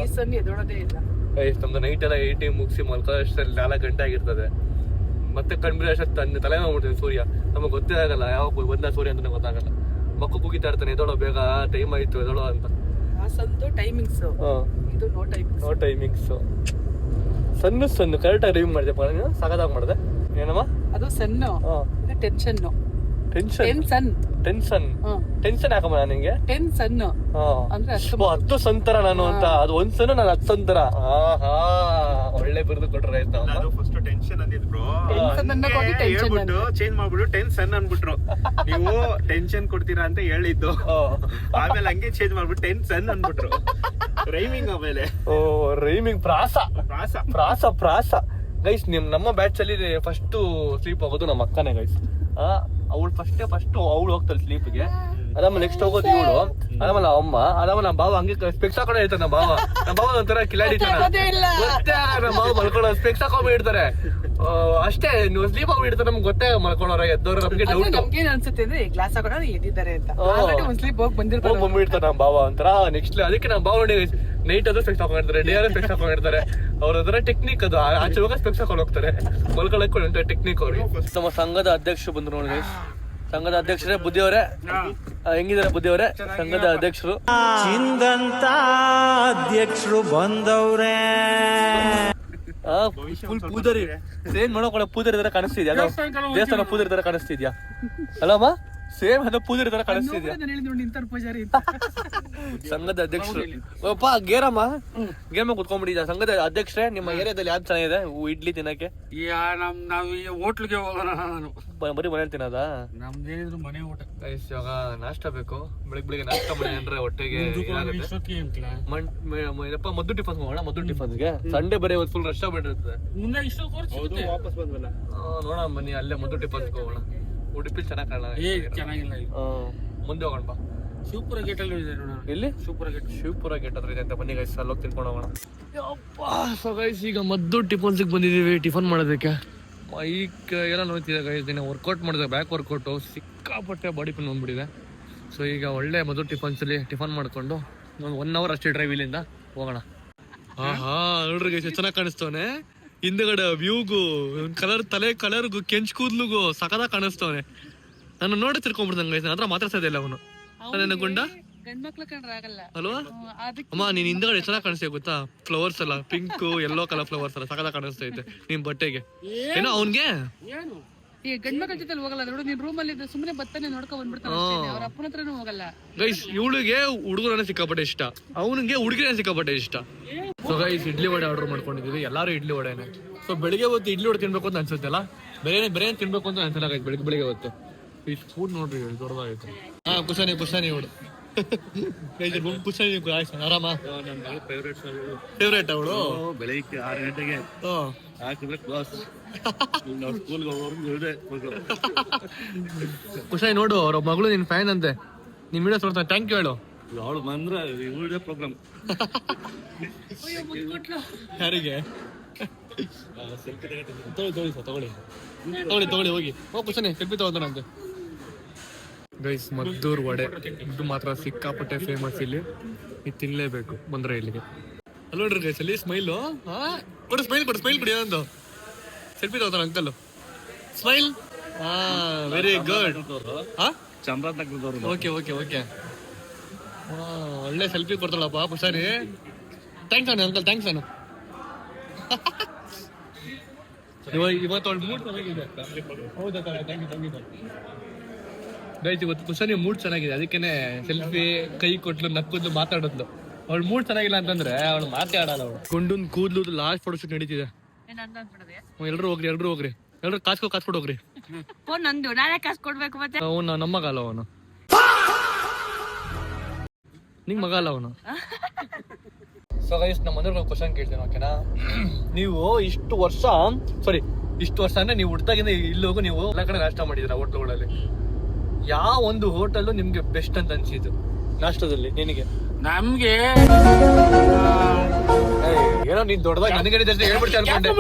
ಈ ಸಣ್ಣ ಎದೋಳದೇ ಇಲ್ಲ. ನಮ್ದು ನೈಟ್ ಎಲ್ಲ 8 ಮುಗಿಸಿ ಮಲ್ಕೊಳ್ಳೋಷ್ಟರಲ್ಲಿ 4 ಗಂಟೆ ಆಗಿರ್ತದೆ. ಮತ್ತೆ ಕಣ್ಬಿಡ ಅಷ್ಟು ತಲೆ ಮಾಡ್ಬಿಡ್ತೀವಿ ಸೂರ್ಯ. ನಮಗೆ ಗೊತ್ತೇ ಆಗಲ್ಲ ಯಾವಾಗ ಬಂದ ಸೂರ್ಯ ಅಂತ ಗೊತ್ತಾಗಲ್ಲ. ಮಕ್ಕ ಕೂಗಿತಾ ಇರ್ತಾನೆ, ಎದೋಳೋ ಬೇಗ, ಟೈಮ್ ಆಯ್ತು ಎದೋಳೋ ಅಂತ. ಆ ಸಣ್ಣ ಟೈಮಿಂಗ್ಸ್, ಇದು ನೋ ಟೈಮಿಂಗ್ಸ್. ಸಣ್ಣ ಕರೆಕ್ಟಾಗಿ ಡ್ರೈವಿಂಗ್ ಮಾಡಿದೆಪ್ಪ ನೀನು, ಸಾಕಾದಾಗ ಮಾಡಿದೆ. ಏನಮ್ಮ ಅದು ಸಣ್ಣ, ಇದು ಟೆನ್ಷನ್. ಟೆನ್ಷನ್ ಯಾಕಮ್ಮ ನನಗೆ? ಟೆನ್ಷನ್ ಅಂದ್ರೆ 10 ಸಂತರ ನಾನು ಅಂತ. ಅದು 1 ಸಣ್ಣ, ನಾನು 10 ಸಂತರ. ಒಳ್ಳೆ ಬಿರುದು ಕೊಟ್ರೆ ಆಯ್ತು. ಫಸ್ಟ್ ಟೆನ್ಷನ್ ಅಂದಿದ್ರು, ಹೇಳ್ಬಿಟ್ಟು ಚೇಂಜ್ ಮಾಡ್ಬಿಟ್ಟು ಟೆನ್ಷನ್ ಅನ್ಬಿಟ್ರು. ನೀವು ಟೆನ್ಷನ್ ಕೊಡ್ತೀರಾ ಅಂತ ಹೇಳಿದ್ದು, ಆಮೇಲೆ ಹಂಗೆ ಚೇಂಜ್ ಮಾಡ್ಬಿಟ್ಟು ಟೆನ್ಷನ್ ಅನ್ಬಿಟ್ರು. ರೈಮಿಂಗ್ ಆಮೇಲೆ ರೈಮಿಂಗ್ ಪ್ರಾಸ. ಗೈಸ್ ನಮ್ಮ ಬ್ಯಾಚ್ ಅಲ್ಲಿ ಫಸ್ಟ್ ಸ್ಲೀಪ್ ಹೋಗೋದು ನಮ್ಮ ಅಕ್ಕನೇ ಗೈಸ್. ಅವಳು ಫಸ್ಟ್ ಅವಳು ಹೋಗ್ತಾಳೆ ಸ್ಲೀಪ್ಗೆ. ಅದಾದ್ಮೇಲೆ ನೆಕ್ಸ್ಟ್ ಹೋಗೋದು ಇವಳು, ಅದಾದ್ಮೇಲೆ ಅಮ್ಮ, ಅದಾದ್ಮೇಲೆ ನಮ್ಮ ಬಾವ ಹಂಗೆ ಸ್ಪೆಕ್ಸ್ ಹಾಕೊಂಡ ಇರ್ತಾರೆ. ನಮ್ಮ ಬಾವ ಒಂಥರ ಕಿಲಾಡಿ ಮತ್ತೆ ನಮ್ಮ ಬಾವ ಮಲ್ಕೊಳ್ಳೋ ಸ್ಪೆಕ್ಸ್ ಹಾಕೊಂಡ್ ಇಡ್ತಾರೆ ಅಷ್ಟೇ. ನೀವು ಸ್ಲೀಪ್ ಹೋಗ್ಬಿಡ್ತಾರೆ, ನಮ್ಗೆ ಗೊತ್ತೇ ಮಲ್ಕೊಳ್ಳೋರ ಎದ್ದವ್ರು. ನಮ್ಗೆ ಡೌಟ್ ನಮ್ಗೇನ್ ಅನ್ಸುತ್ತೆ ಅಂದ್ರೆ ಗ್ಲಾಸ್ ಹಾಕೊಂಡ ಎದ್ದಿದ್ದಾರೆ ಅಂತ. ಸ್ಲೀಪ್ ಹೋಗಿ ಬಂದ್ಬಿಡ್ತಾರೆ ನಮ್ಮ ಬಾವ ಒಂಥರ. ನೆಕ್ಸ್ಟ್ ಅದಕ್ಕೆ ನಮ್ಮ ಬಾವ ನೈಟ್ ಆದ್ರೂ ಸ್ಪೆಕ್ಸ್ ಹಾಕೊಂಡಿರ್ತಾರೆ, ಡೇ ಆದ್ರೂ ಸ್ಪೆಕ್ಸ್ ಹಾಕೊಂಡಿರ್ತಾರೆ. ಅವ್ರ ಹತ್ರ ಟೆಕ್ನಿಕ್ ಅದು. ಆಚೆ ಹೋಗ ಸ್ಪೆಕ್ಸ್ ಹಾಕೊಂಡು ಹೋಗ್ತಾರೆ, ಮಲ್ಕೊಳ್ಳೋಕೆ ಟೆಕ್ನಿಕ್ ಅವ್ರಿಗೆ. ನಮ್ಮ ಸಂಘದ ಅಧ್ಯಕ್ಷರು ಬಂದ್ರು ನೋಡಿ. ಸಂಘದ ಅಧ್ಯಕ್ಷರೇ ಬುದ್ಧಿಯವರೇ, ಹೆಂಗಿದ್ದಾರೆ ಬುದ್ಧಿಯವರೇ? ಸಂಘದ ಅಧ್ಯಕ್ಷರು ಚಿಂದಂತ ಅಧ್ಯಕ್ಷರು ಬಂದವ್ರೆ. ಫುಲ್ ಪೂಜಾರಿ, ಏನ್ ನೋಡೋಕೊಳ ಪೂಜಾರಿ ತರ ಕಾಣಿಸ್ತಿದ್ಯಾ? ದೇವಸ್ಥಾನ ಪೂಜಾರಿ ತರ ಕಾಣಿಸ್ತಿದ್ಯಾ ಅಲ್ಲಮ್ಮ? ಸೇಮ್ ಅದು ಪೂಜಾರಿ ತರ ಕಾಣಿಸ್ತಿದ್ಯಾ ನಾನು ಹೇಳಿದ್ ನೋಡಿ ನಿಂತಾರ ಪೂಜಾರಿ ಅಂತ. ಸಂಘದ ಅಧ್ಯಕ್ಷರು ಅಪ್ಪ ಗೇರಮ್ಮ ಗೇಮ ಕುತ್ಕೊಂಡ್ಬಿಟ್ಟಿದ್ದ ಸಂಘದ ಅಧ್ಯಕ್ಷರೇ ನಿಮ್ಮ ಏರಿಯಾದಲ್ಲಿ ಯಾವ್ದು ಚೆನ್ನಾಗಿದೆ ಇಡ್ಲಿ ತಿನ್ನಕ್ಕೆ ನಾವು ಈ ಹೋಟ್ಲಿಗೆ ಹೋಗೋಣ ನಾನು ಬರೀ ಮನೇಲಿ ತಿನ್ನೋದಾ ನಮ್ದೇನಿದ್ರು ಮನೆ ಊಟ ಗೈಸ್ ಇವಾಗ ನಾಷ್ಟ ಬೇಕು ಬೆಳಿಗ್ಗೆ ನಾಷ್ಟ ಮಾಡಿ ಅಂದ್ರೆ ಹೊಟ್ಟೆಗೆ ಏನಪ್ಪ ಮದ್ದು ಟಿಫನ್ ಹೋಗೋಣ ಮದ್ದು ಟಿಫನ್ಸ್ಗೆ ಸಂಡೇ ಬರೀ ಫುಲ್ ರಶ್ ಆಗ್ಬಿಟ್ಟಿರ್ತದೆ ಮುಂದೆ ಇಷ್ಟು ಖರ್ಚು ವಾಪಸ್ ಬಂದ್ವಲ್ಲ. ನೋಡೋಣ ಬನ್ನಿ ಅಲ್ಲೇ ಮದ್ದು ಟಿಫನ್ಸ್ಗೆ ಹೋಗೋಣ ಉಡುಪಿ ಚೆನ್ನಾಗಿ ಕಾಣಲ್ಲ ಚೆನ್ನಾಗಿಲ್ಲ ಇದು. ಮುಂದೆ ಹೋಗೋಣ ಬಾ ಶಿವಪುರ ಗೇಟ್ ಅಲ್ಲಿ ಇದೆ ನೋಡೋಣ. ಎಲ್ಲಿ ಶಿವಪುರ ಗೇಟ್ ಹತ್ರ ಇದೆ ಅಂತ ಬನ್ನಿ ಗೈಸ್ ಅಲ್ಲಿ ಹೋಗಿ ತಿನ್ಕೊಂಡು ಹೋಗೋಣ ಸೊ ಗೈಸ್ ಈಗ ಮದ್ದು ಟಿಫನ್ಸಿಗೆ ಬಂದಿದ್ದೀವಿ ಟಿಫನ್ ಮಾಡೋದಕ್ಕೆ ಮೈಕ್ ಎಲ್ಲ ನೋಡ್ತಿದೆ ಗೈಸ್ ದಿನ ವರ್ಕೌಟ್ ಮಾಡಿದೆ ಬ್ಯಾಕ್ ವರ್ಕೌಟು ಸಿಕ್ಕಾಪಟ್ಟೆ ಬಾಡಿ ಪೇನ್ ಬಂದ್ಬಿಟ್ಟಿದೆ ಸೊ ಈಗ ಒಳ್ಳೆ ಮದ್ದು ಟಿಫನ್ಸಲ್ಲಿ ಟಿಫನ್ ಮಾಡಿಕೊಂಡು ಒಂದು 1 hour ಅಷ್ಟೇ ಡ್ರೈವ್ ಇಲ್ಲಿಂದ ಹೋಗೋಣ ಹಾ ನೋಡ್ರಿ ಗೈಸ್ ಚೆನ್ನಾಗಿ ಕಾಣಿಸ್ತವನೆ ಹಿಂದಗಡೆ ವ್ಯೂಗೂ ತಲೆ ಕಲರ್ಗೂ ಕೆಂಚ್ ಕೂದ್ಲಿಗೂ ಸಕದಾಗ ಕಾಣಿಸ್ತವನೆ ನಾನು ನೋಡಿ ತಿರ್ಕೊಂಡ್ಬಿಡ್ದಂಗೆ ಗೈಸ್ ಹತ್ರ ಮಾತಾಡ್ಸೋದಿಲ್ಲ ಅವನು ನನ್ನ ಗುಂಡ ಗಂಡ್ಮಕ್ಳು ಕಂಡ್ರೆ ಆಗಲ್ಲ ಅಲ್ವಾ ಅದಕ್ಕೆ ಅಮ್ಮ ನೀನ್ ಹಿಂದಗಡೆ ಚೆನ್ನಾಗಿ ಕಾಣಿಸ್ತೇವೆ ಗೊತ್ತಾ ಫ್ಲವರ್ಸ್ ಎಲ್ಲ ಪಿಂಕ್ ಯೆಲ್ಲೋ ಕಲರ್ ಫ್ಲವರ್ಸ್ ಎಲ್ಲ ಸಕದಾಗ ಕಾಣಿಸ್ತಾ ಐತೆ ನಿಮ್ ಬಟ್ಟೆಗೆ ಏನೋ ಅವನ್ಗೆ ಈ ಗಂಡ್ಮಕ್ಳ ಜೊತೆ ಹೋಗಲ್ಲ ನೋಡು ನೀನ್ ರೂಮ್ ಅಲ್ಲಿ ಸುಮ್ಮನೆ ಬತ್ತಾನೆ ನೋಡ್ಕೊಂಡ್ ಬಂದ್ಬಿಡ್ತಾನೆ ಅವ್ರ ಅಪ್ಪನ ಹತ್ರನೂ ಹೋಗಲ್ಲ. ಗೈಸ್ ಇವಳಿಗೆ ಹುಡುಗರನ್ನ ಸಿಕ್ಕಾಪಟ್ಟೆ ಇಷ್ಟ ಅವನಿಗೆ ಹುಡುಗಿರನ್ನ ಸಿಕ್ಕಾಪಟ್ಟೆ ಇಷ್ಟ so guys idli vada order ಮಾಡ್ಕೊಂಡಿದೀವಿ ಎಲ್ಲಾರು ಇಡ್ಲಿ ವಡೆನೆ ಸೊ ಬೆಳಿಗ್ಗೆ ಹೊತ್ತು ಇಡ್ಲಿ ವಡೆ ತಿನ್ಬೇಕು ಅಂತ ಅನ್ಸುತ್ತಲ್ಲ ಬೇರೆ ತಿನ್ಬೇಕು ಅಂತ ಅನ್ಸಲ್ಲ ಗೈಸ್ ಬೆಳಿಗ್ಗೆ ಹೊತ್ತು ಈ ಫುಡ್ ನೋಡ್ರಿ ದೊಡ್ಡದಾಗೈತೆ ಹಾ ಕುಶಾನಿ ಇವಳು ಕುಶಾನಿ ಆರಾಮ ಫೇವ್ರೇಟ್ ಅವಳು ಬೆಳಿಗ್ಗೆ 6 ಗಂಟೆಗೆ ಹಾಕಿದ್ರೆ ಕ್ಲಾಸ್ ಸ್ಕೂಲ್ಗೆ ಕುಶಾನಿ ನೋಡು ಅವ್ರ ಮಗಳು ನಿನ್ ಫ್ಯಾನ್ ಅಂತೆ ನಿಮ್ ವಿಡಿಯೋಸ್ ನೋಡ್ತಾನೆ ಥ್ಯಾಂಕ್ ಯು ಹೇಳು ಅವಳು ಬಂದ್ರೆ ಇವಳೇ ಪ್ರೋಗ್ರಾಮ್. ಯಾರಿಗೆ ತಗೊಳ್ಳಿ ಹೋಗಿ ಕುಶಾನಿ ಸೆಲ್ಫಿ ತಗೋತಾನಂತೆ ಗೈಸ್ ಮದ್ದೂರ್ ವಡೆ ಇದು ಮಾತ್ರ ಸಿಕ್ಕಾಪಟ್ಟೆ ಫೇಮಸ್ ಇಲ್ಲಿ ಇದು ತಿನ್ಲೇಬೇಕು ಬಂದ್ರೆ ಇಲ್ಲಿಗೆ ಅಲ್ಲ ನೋಡ್ರಿ ಗೈಸ್ ಅಲ್ಲಿ ಸ್ಮೈಲು ಕೊಡು ಸ್ಮೈಲ್ ಕೊಡಿ ಒಂದು ಸೆಲ್ಫಿ ತಗೋತಾನ ಅಂಕಲ್ ಸ್ಮೈಲ್ ವೆರಿ ಗುಡ್ ಚಾಮರಾಜನಗರದವರು. ಓಕೆ ಒಳ್ಳೆ ಸೆಲ್ಫಿ ಕೊಡ್ತಾಳಪ್ಪ ಪುಷಾರಿ ಥ್ಯಾಂಕ್ಸ್ ಅಣ್ಣ ಅಂಕಲ್ ಥ್ಯಾಂಕ್ಸ್ ಅಣ್ಣ ಇವತ್ತು ಅವಳು ಮೂಡ್ ಚೆನ್ನಾಗಿದೆ ಹೌದಾ ಥ್ಯಾಂಕ್ ಯು ಗೈಸ್ ಇವತ್ತು ಕುಶಾನಿ ಮೂಡ್ ಚೆನ್ನಾಗಿದೆ ಅದಕ್ಕೇನೆ ಸೆಲ್ಫಿ ಕೈ ಕೊಟ್ಲು ನಕ್ಕಿದ್ಲು ಮಾತಾಡಿದ್ಲು ಅವಳು ಮೂಡ್ ಚೆನ್ನಾಗಿಲ್ಲ ಅಂತಂದ್ರೆ ಅವಳು ಮಾತಾಡಲ್ಲ ಅವಳು ಕೊಂಡೊಂದು ಕೂದ್ಲು ಲಾಸ್ಟ್ ಫೋಟೋ ಶೂಟ್ ನಡೀತಿದೆ ಎಲ್ರು ಹೋಗ್ರಿ ಎಲ್ರು ಕಾಸ್ಕೊಡ್ ಹೋಗ್ರಿ ಫೋನ್ ನಂದು ನಾನೇ ಕಾಸು ಕೊಡ್ಬೇಕು ಮತ್ತೆ ಅವನು ನಮ್ಮ ಮಗ ಅಲ್ಲ ಅವನು ನಿಂಗ್ ಮಗ ಅಲ್ಲ ಅವನು ಸೊ ಗೈಸ್ ನಮ್ಮ ಮನೆಯವ್ರಿಗೆ ಕ್ವಶನ್ ಕೇಳ್ತೇನೆ ಓಕೆನಾ ನೀವು ಇಷ್ಟು ವರ್ಷ ಅಂದ್ರೆ ನೀವು ಹುಟ್ಟಾಗಿಂದ ಇಲ್ಲಿ ಹೋಗು ನೀವು ಎಲ್ಲ ಕಡೆ ನಾಷ್ಟ ಮಾಡಿದ್ದೀರಾ ಹೋಟ್ಲುಗಳಲ್ಲಿ ಯಾವ ಒಂದು ಹೋಟೆಲ್ ನಿಮ್ಗೆ ಬೆಸ್ಟ್ ಅಂತ ಅನ್ಸಿದ್ದು ನಾಷ್ಟದಲ್ಲಿ ನಿನಗೆ ನಮ್ಗೆ ಏನೋ ನೀನ್ ದೊಡ್ಡದಾಗಿ ನನಗೆ ಹೇಳ್ಬಿಡ್ತಾ ಅನ್ಕೊಂಡೆ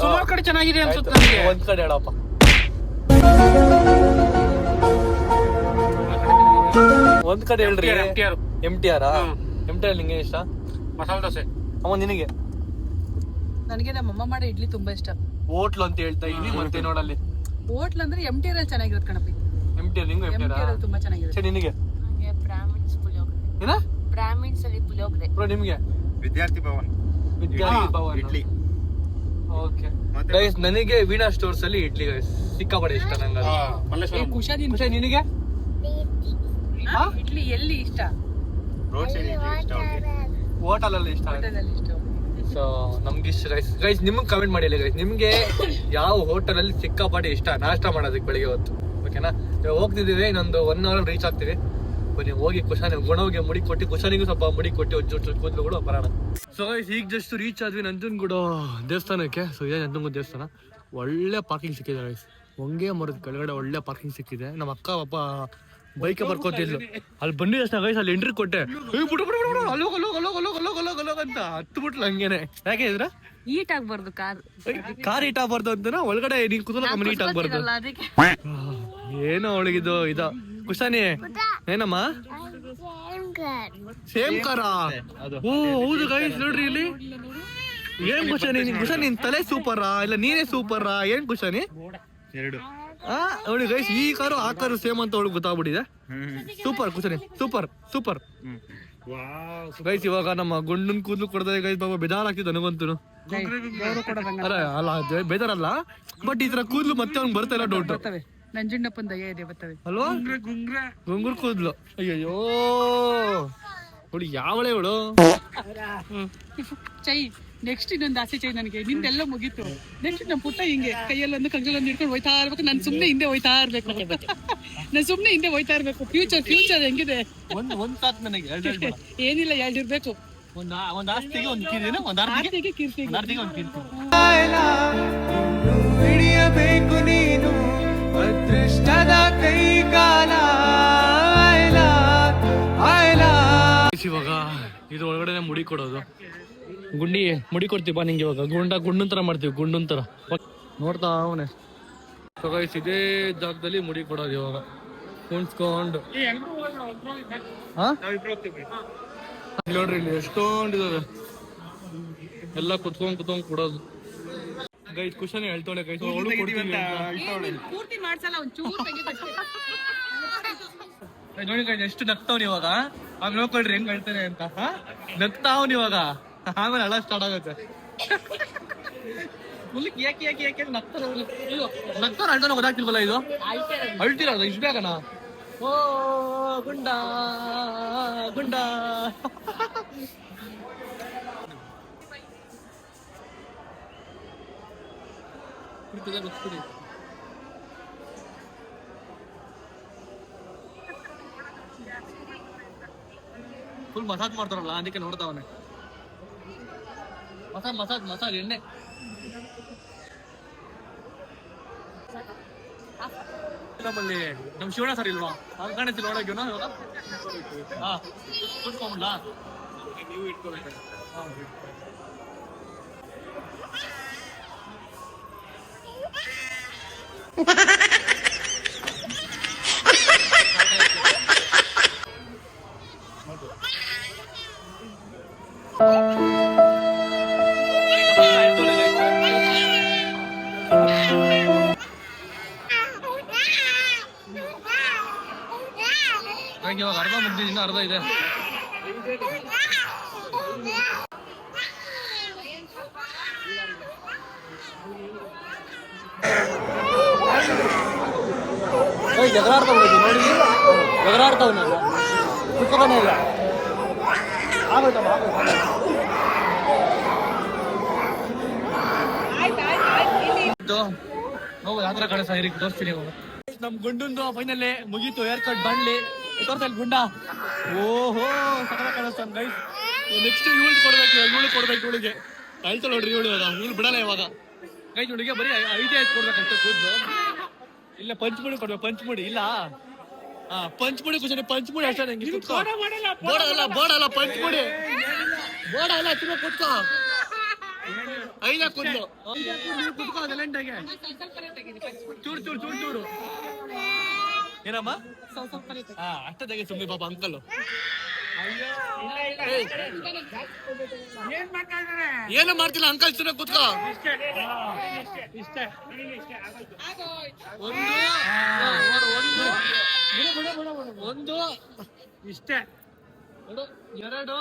ಸುಮಾರು ಕಡೆ ಚೆನ್ನಾಗಿದೆ ಅನ್ಸುತ್ತೆ ನನಗೆ. ಒಂದ್ ಕಡೆ ಹೇಳಪ್ಪ ಒಂದ್ ಕಡೆ ಹೇಳ್ರಿ MTR ನಿಂಗೆ ಇಷ್ಟ ಮಸಾಲೆ ದೋಸೆ ಅಮ್ಮ ನಿನಗೆ ನನಗೆ ನಮ್ಮಮ್ಮ ಮಾಡೋ ಇಡ್ಲಿ ತುಂಬಾ ಇಷ್ಟ. ಹೋಟ್ಲು ಅಂತ ಹೇಳ್ತಾ ಇದೀನಿ ಮತ್ತೆ ನೋಡಲ್ಲಿ ಹೋಟ್ಲ್ ಅಂದ್ರೆ MTR ಅಲ್ಲಿ ಚೆನ್ನಾಗಿರುತ್ತೆ ಕಣಪ್ಪ. MTR ನಿಂಗೂ MTR ಅಲ್ಲಿ ತುಂಬಾ ಚೆನ್ನಾಗಿರುತ್ತೆ. ನಿನಗೆ ಬ್ರಾಹ್ಮಿನ್ಸ್ ಪುಳಿಯೋಗರೆ ಏನ ಬ್ರಾಹ್ಮಿನ್ಸ್ ಅಲ್ಲಿ ಪುಳಿಯೋಗರೆ ಬ್ರೋ ನಿಮ್ಗೆ ವಿದ್ಯಾರ್ಥಿ ಭವನ್ ಇಡ್ಲಿ. ಓಕೆ ಗೈಸ್ ನನಗೆ ವೀಣಾ ಸ್ಟೋರ್ಸ್ ಅಲ್ಲಿ ಇಡ್ಲಿ ಗೈಸ್ ಸಿಕ್ಕಾಪಟ್ಟೆ ಇಷ್ಟ ನಂಗೆ ಕುಶಾನಿ ನಿನಗೆ ಇಡ್ಲಿ ಎಲ್ಲಿ ಇಷ್ಟ? ರೋಡ್ ಸೈಡ್ ಇಡ್ಲಿ ಇಷ್ಟ ಅವ್ರಿಗೆ. ಹೋಟೆಲ್ ಅಲ್ಲಿ ಇಷ್ಟ ಹೋಟೆಲ್ ಇಷ್ಟ. ಸೊ ನಮ್ಗೆ ಇಷ್ಟ ಗೈಸ್ ನಿಮ್ಗೆ ಕಮೆಂಟ್ ಮಾಡಿ ಗೈಸ್ ನಿಮ್ಗೆ ಯಾವ ಹೋಟೆಲ್ ಅಲ್ಲಿ ಸಿಕ್ಕಾಪಟ್ಟೆ ಇಷ್ಟ ನಾಷ್ಟ ಮಾಡೋದಕ್ಕೆ ಬೆಳಿಗ್ಗೆ ಹೊತ್ತು ಓಕೆನಾ ಹೋಗ್ತಿದೀವಿ ಇನ್ನೊಂದು 1 hour ರೀಚ್ ಆಗ್ತೀವಿ ಬನ್ನಿ ಹೋಗಿ ಕುಶಾನಿ ಗುಣವಿಗೆ ಮುಡಿ ಕೊಟ್ಟು ಕುಶಾನಿಗೂ ಸ್ವಲ್ಪ ಮುಡಿ ಕೊಟ್ಟು ಒಂಚೂರು ಕೂದಲು ಕೂಡ ಬರೋಣ ಸೊ ಗೈಸ್ ಈಗ ಜಸ್ಟ್ ರೀಚ್ ಆದ್ವಿ ನಂಜನಗೂಡು ದೇವಸ್ಥಾನಕ್ಕೆ ಸೊ ಇದೇ ನಂಜನಗೂಡು ದೇವಸ್ಥಾನ ಒಳ್ಳೆ ಪಾರ್ಕಿಂಗ್ ಸಿಕ್ಕಿದೆ ಗೈಸ್ ಹೊಂಗೆ ಮರದ ಕೆಳಗಡೆ ಒಳ್ಳೆ ಪಾರ್ಕಿಂಗ್ ಸಿಕ್ಕಿದೆ ನಮ್ಮ ಅಕ್ಕ ಪಾಪ ಬೈಕ್ ಬರ್ಕೋತಿದ್ಲು ಅಲ್ಲಿ ಬಂದಿದ ತಕ್ಷಣ ಗೈಸ್ ಅಲ್ಲಿ ಎಂಟ್ರಿ ಕೊಟ್ಟೆ ಅಂತ ಹತ್ತು ಬಿಟ್ಲು ಹಂಗೇನೆ ಯಾಕೆ ಇದ್ರ ಹೀಟ್ ಆಗ್ಬಾರ್ದು ಕಾರ್ ಹೀಟ್ ಆಗ್ಬಾರ್ದು ಅಂತ ಒಳಗಡೆ ನೀನ್ ಕೂತ್ಕೊಳ್ಳೋ ಹೀಟ್ ಆಗ್ಬಾರ್ದು ಅದಕ್ಕೆ ಏನೋ ಅವಳಿಗಿದು ಇದ ಕುಶಾನಿ ಏನಮ್ಮ ಸೇಮ್ ಕಾರಾ ಓ ಹೌದು ಗೈಸ್ ನೋಡ್ರಿ ಇಲ್ಲಿ ಏನ್ ಕುಶಾನಿ ನಿನ್ ತಲೆ ಸೂಪರಾ ಇಲ್ಲ ನೀನೇ ಸೂಪರಾ ಏನ್ ಕುಶಾನಿ ಎರಡು ಅವಳಿಗೆ ಗೈಸ್ ಈ ಕಾರು ಆ ಕಾರು ಸೇಮ್ ಅಂತ ಅವಳಿಗೆ ಗೊತ್ತಾಗ್ಬಿಟ್ಟಿದೆ ಸೂಪರ್ ಕುಶಾನಿ ಸೂಪರ್ ಗೈಸ್ ಇವಾಗ ನಮ್ಮ ಗುಂಡನ್ ಕೂದಲು ಕೊಡ್ತಾರೆ ಗೈಸ್ ಬಾಬಾ ಬೇಜಾರಾಗ್ತಿತ್ತು ನನಗಂತೂ ಅಲ್ಲ ಬೇಜಾರಲ್ಲ ಬಟ್ ಈ ತರ ಕೂದಲು ಮತ್ತೆ ಅವ್ನಿಗೆ ಬರ್ತಾ ಇಲ್ಲ ಡೌಟ್ ನಂಜುಂಡಪ್ಪನ ದಯ ಇದೆ ಬರ್ತವೆ. ಅಲ್ವಾ ಗುಂಗುರ್ ಕೂದ್ಲು. ಅಯ್ಯಯ್ಯೋ ಹುಡುಗಿ ಯಾವಳೆ ಇವಳು. ಚೈ ನೆಕ್ಸ್ಟ್ ಇನ್ನೊಂದು ಆಸೆ ಚೈ ನನಗೆ. ನಿಂದೆಲ್ಲ ಮುಗೀತು. ನೆಕ್ಸ್ಟ್ ನಮ್ಮ ಪುಟ್ಟ ಹಿಂಗೆ ಕೈಯಲ್ಲೊಂದು ಕಂಗಲೊಂದು ಹಿಡ್ಕೊಂಡು ಹೋಯ್ತಾ ಇರ್ಬೇಕು. ನಾನು ಸುಮ್ಮನೆ ಹಿಂದೆ ಹೋಯ್ತಾ ಇರ್ಬೇಕು. ನಾನು ಸುಮ್ಮನೆ ಹಿಂದೆ ಹೋಯ್ತಾ ಇರ್ಬೇಕು. ಫ್ಯೂಚರ್ ಹೆಂಗಿದೆ? ಒಂದ್ ಸಾತ್ ನನಗೆ ಏನಿಲ್ಲ, ಎರಡಿರ್ಬೇಕು. ಒಂದ್ ಆಸ್ತಿಗೆ ಒಂದ್ ಕೀರ್ತಿನ, ಒಂದ್ ಆರ್ತಿಗೆ ಕೀರ್ತಿಗೆ. ಒಂದ್ ಕೀರ್ತಿ. ಹಿಡಿಯಬೇಕು ನೀನು ಅದೃಷ್ಟದ ಕೈಗಾಲ. ಇವಾಗ ಇದು ಒಳಗಡೆ ಮುಡಿ ಕೊಡೋದು. ಗುಂಡಿ ಮುಡಿ ಕೊಡ್ತೀವಿ ಬಾ ನಿಂಗೆ. ಇವಾಗ ಗುಂಡನ್ ತರ ಮಾಡ್ತೀವಿ, ಗುಂಡನ್ ತರ ನೋಡ್ತಾ ಅವನೇ. ಸೊ ಗೈಸ್ ಇದೇ ಜಾಗದಲ್ಲಿ ಮುಡಿ ಕೊಡೋದು ಇವಾಗ ಕುಣ್ಸ್ಕೊಂಡು. ನೋಡ್ರಿ ಇಲ್ಲಿ ಎಷ್ಟೊಂದಿದಾವೆ, ಎಲ್ಲ ಕುತ್ಕೊಂಡ್ ಕೊಡೋದು. ಗೈಸ್ ಖುಷಿನೇ ಹೇಳ್ತಾಳೆ ಗೈಸ್, ಅವಳು ಕೊಡ್ತೀವಿ ಅಂತ. ಪೂರ್ತಿ ಮಾಡ್ಸಲ್ಲ, ಒಂಚೂರು ತೆಗಿಬೇಕು. ನೋಡಿ ಗೈಸ್ ಎಷ್ಟು ನಗ್ತಾವ್ನಿ ಇವಾಗ. ಆಗ ನೋಡ್ಕೊಳ್ರಿ ಹೆಂಗ್ ಹೇಳ್ತಾನೆ ಅಂತ. ನಗ್ತಾವ್ನಿ ಇವಾಗ, ಆಮೇಲೆ ಅಳ ಸ್ಟಾರ್ಟ್ ಆಗುತ್ತೆ. ಫುಲ್ ಯಾಕೆ ನಗ್ತಾರ ಅಳ್ತಾನೆ ಗೊತ್ತಾಗ್ತಿಲ್ವಲ್ಲ ಇದು. ಅಳ್ತಿರೋದು ಇಷ್ಟು ಬೇಕನ. ಓ ಗುಂಡ ಗುಂಡ. ಫುಲ್ ಮಸಾಜ್ ಮಾಡ್ತಾರಲ್ಲ ಅದಕ್ಕೆ ನೋಡ್ತಾವನೆ. ಮಸಾಜ್ ಎಣ್ಣೆ. ನಮ್ಮಲ್ಲಿ ನಮ್ ಶಿವಣ್ಣ ಸರ್ ಇಲ್ವಾ? ಕಾಣಿಸ್ತಿ ನೋಡೋಣ ಇವಾಗ. ಹಾ ಕುತ್ಕೊಂಡ್ಲಾ ನೀವು ಇಟ್ಕೋಬೇಕು. ಇವಾಗ ಅರ್ಧ ಮುಗ್ದಿದೆ, ಇನ್ನೂ ಅರ್ಧ ಇದೆ. ಜಗಳಾಡ್ತಾವ್ ನೋಡಿ, ಜಗಳಾಡ್ತಾವ್ ನಾವು ಕುತ್ಕೊಂಡೇ ಇಲ್ಲ. ಆಗೋಯ್ತಮ್ಮ ಹೋಗು ಯಾತ್ರ ಕಡೆ ಸೈರಿ ತೋರಿಸ್ತೀನಿ. ನಮ್ ಗುಂಡಂದು ಫೈನಲ್ಲೇ ಮುಗೀತು. ಹೇರ್ ಕಟ್ ಬಂಡ್ಲಿ ತೋರ್ಸಲ್ ಗುಂಡ. ಓಹೋ ಸಕಲ ಕಾಣಿಸ್ತಾನ ಗೈಸ್. ನೆಕ್ಸ್ಟ್ ಇವಳು ಕೊಡ್ಬೇಕು ಇವಳಿಗೆ. ಹೇಳ್ತಾ ನೋಡ್ರಿ ಇವಳು ಬಿಡಲ್ಲ ಇವಾಗ ಗೈಸ್. ಇವಳಿಗೆ ಬರೀ 5 ಕೊಡ್ಬೇಕಂತ ಕೂದ್ಲು. ಇಲ್ಲ ಪಂಚ್ಮುಡಿ ಕೊಡ್ಬೇಕು, ಪಂಚ್ಮುಡಿ ಇಲ್ಲ. ಹಾ ಪಂಚ್ಮುಡಿ ಖುಷಿ, ಪಂಚ್ಮುಡಿ ಅಷ್ಟೇ ನಂಗೆ. ಬೋಡಲ್ಲ ಪಂಚ್ಮುಡಿ, ಬೋಡಲ್ಲ ತುಂಬ ಕುತ್ಕೋ. 5 ಕೂದ್ಲು ಕುತ್ಕೋ ಅದೆಲ್ಲಂಟಾಗೆ. ಚೂರು ಏನಮ್ಮ ಅಷ್ಟ ತೆಗೆ ಸುಮ್ಮನೆ ಪಾಪ ಅಂಕಲ್. ಏನು ಮಾಡ್ತಿಲ್ಲ ಅಂಕಲ್, ಸುಮ್ಮನೆ ಕುತ್ಕೋ. ಒಂದು ಇಷ್ಟೇ, 2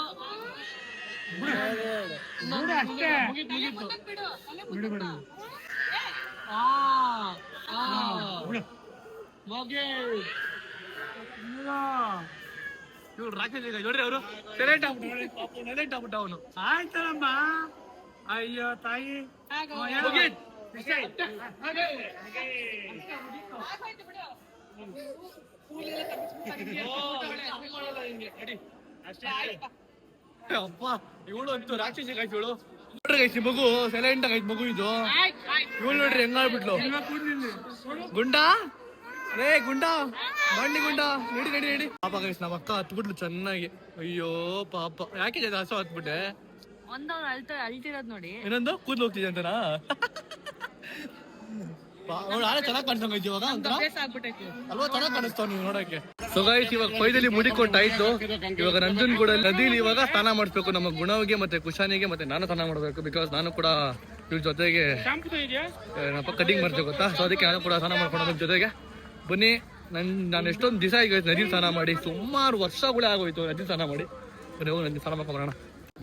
ಮುಗೀತು. ಇವ್ರು ರಾಕ್ಷಸ ನೋಡ್ರಿ, ಅವರು ಸೆಲೆಕ್ಟ್ ಆಗ್ಬಿಟ್ಟ ಅವನು. ಆಯ್ತಲ್ಲಮ್ಮ, ಅಯ್ಯೋ ತಾಯಿ. ಅಪ್ಪ ಇವಳು ಅಂತೂ ರಾಕ್ಷಸಿ ಗಾಯ್ತು ಇವಳು. ನೋಡ್ರಿ ಗೈಸ್ ಮಗು ಸೈಲೆಂಟ್ ಆಗೈತ್ ಮಗು ಇದು. ಇವಳು ನೋಡ್ರಿ ಹೆಂಗಾಡ್ಬಿಟ್ಲು. ಗುಂಡ ರೇ ಗುಂಡ ಬಂಡಿ ಗುಂಡ ನಡಿ. ಪಾಪ ಗೈಸ್ ನಮ್ಮ ಅಕ್ಕ ಹತ್ಬಿಟ್ಲು ಚೆನ್ನಾಗಿ. ಅಯ್ಯೋ ಪಾಪ ಯಾಕೆ ಹಸು ಹತ್ಬಿಟ್ಟೆ. ಅಳ್ತಿರೋದ್ ನೋಡಿ. ಏನಂದು ಕೂದ್ಲು ಹೋಗ್ತಿದೆ ಅಂತನಾ? ನಾಳೆ ಚೆನ್ನಾಗಿ ಕಾಣಿಸ್ತಾ ಇವಾಗ ಅಲ್ವಾ, ಚೆನ್ನಾಗಿ ಕಾಣಿಸ್ತಾವ ನೀವು ನೋಡಕ್ಕೆ. ಸೊ ಗೈಸ್ ಇವಾಗ ಫೈನಲಿ ಮುಡಿ ಕೊಟ್ಟಾಯ್ತು. ಇವಾಗ ನಂಜನ್ ಕೂಡ ನದಿಲಿ ಇವಾಗ ಸ್ನಾನ ಮಾಡಿಸ್ಬೇಕು. ನಮ್ಮ ಗುಣವಿಗೆ ಮತ್ತೆ ಕುಶಾನಿಗೆ ಮತ್ತೆ ನಾನು ಸ್ನಾನ ಮಾಡ್ಬೇಕು. ಬಿಕಾಸ್ ನಾನು ಕೂಡ ಇವ್ರ ಜೊತೆಗೆ ಕಟಿಂಗ್ ಮಾಡ್ತೇವೆ ಗೊತ್ತಾ. ಸೊ ಅದಕ್ಕೆ ನಾನು ಕೂಡ ಸ್ನಾನ ಮಾಡ್ಕೊಂಡು ಜೊತೆಗೆ ಬನ್ನಿ. ನಾನು ಎಷ್ಟೊಂದು ದಿವಸ ಈಗ ನದಿ ಸ್ನಾನ ಮಾಡಿ, ಸುಮಾರು ವರ್ಷಗಳೇ ಆಗೋಯ್ತು ನದಿ ಸ್ನಾನ ಮಾಡಿ. ಬನ್ನಿ ಹೋಗಿ ನದಿ ಸ್ನಾನ ಮಾಡ್ಕೊಂಬರೋಣ.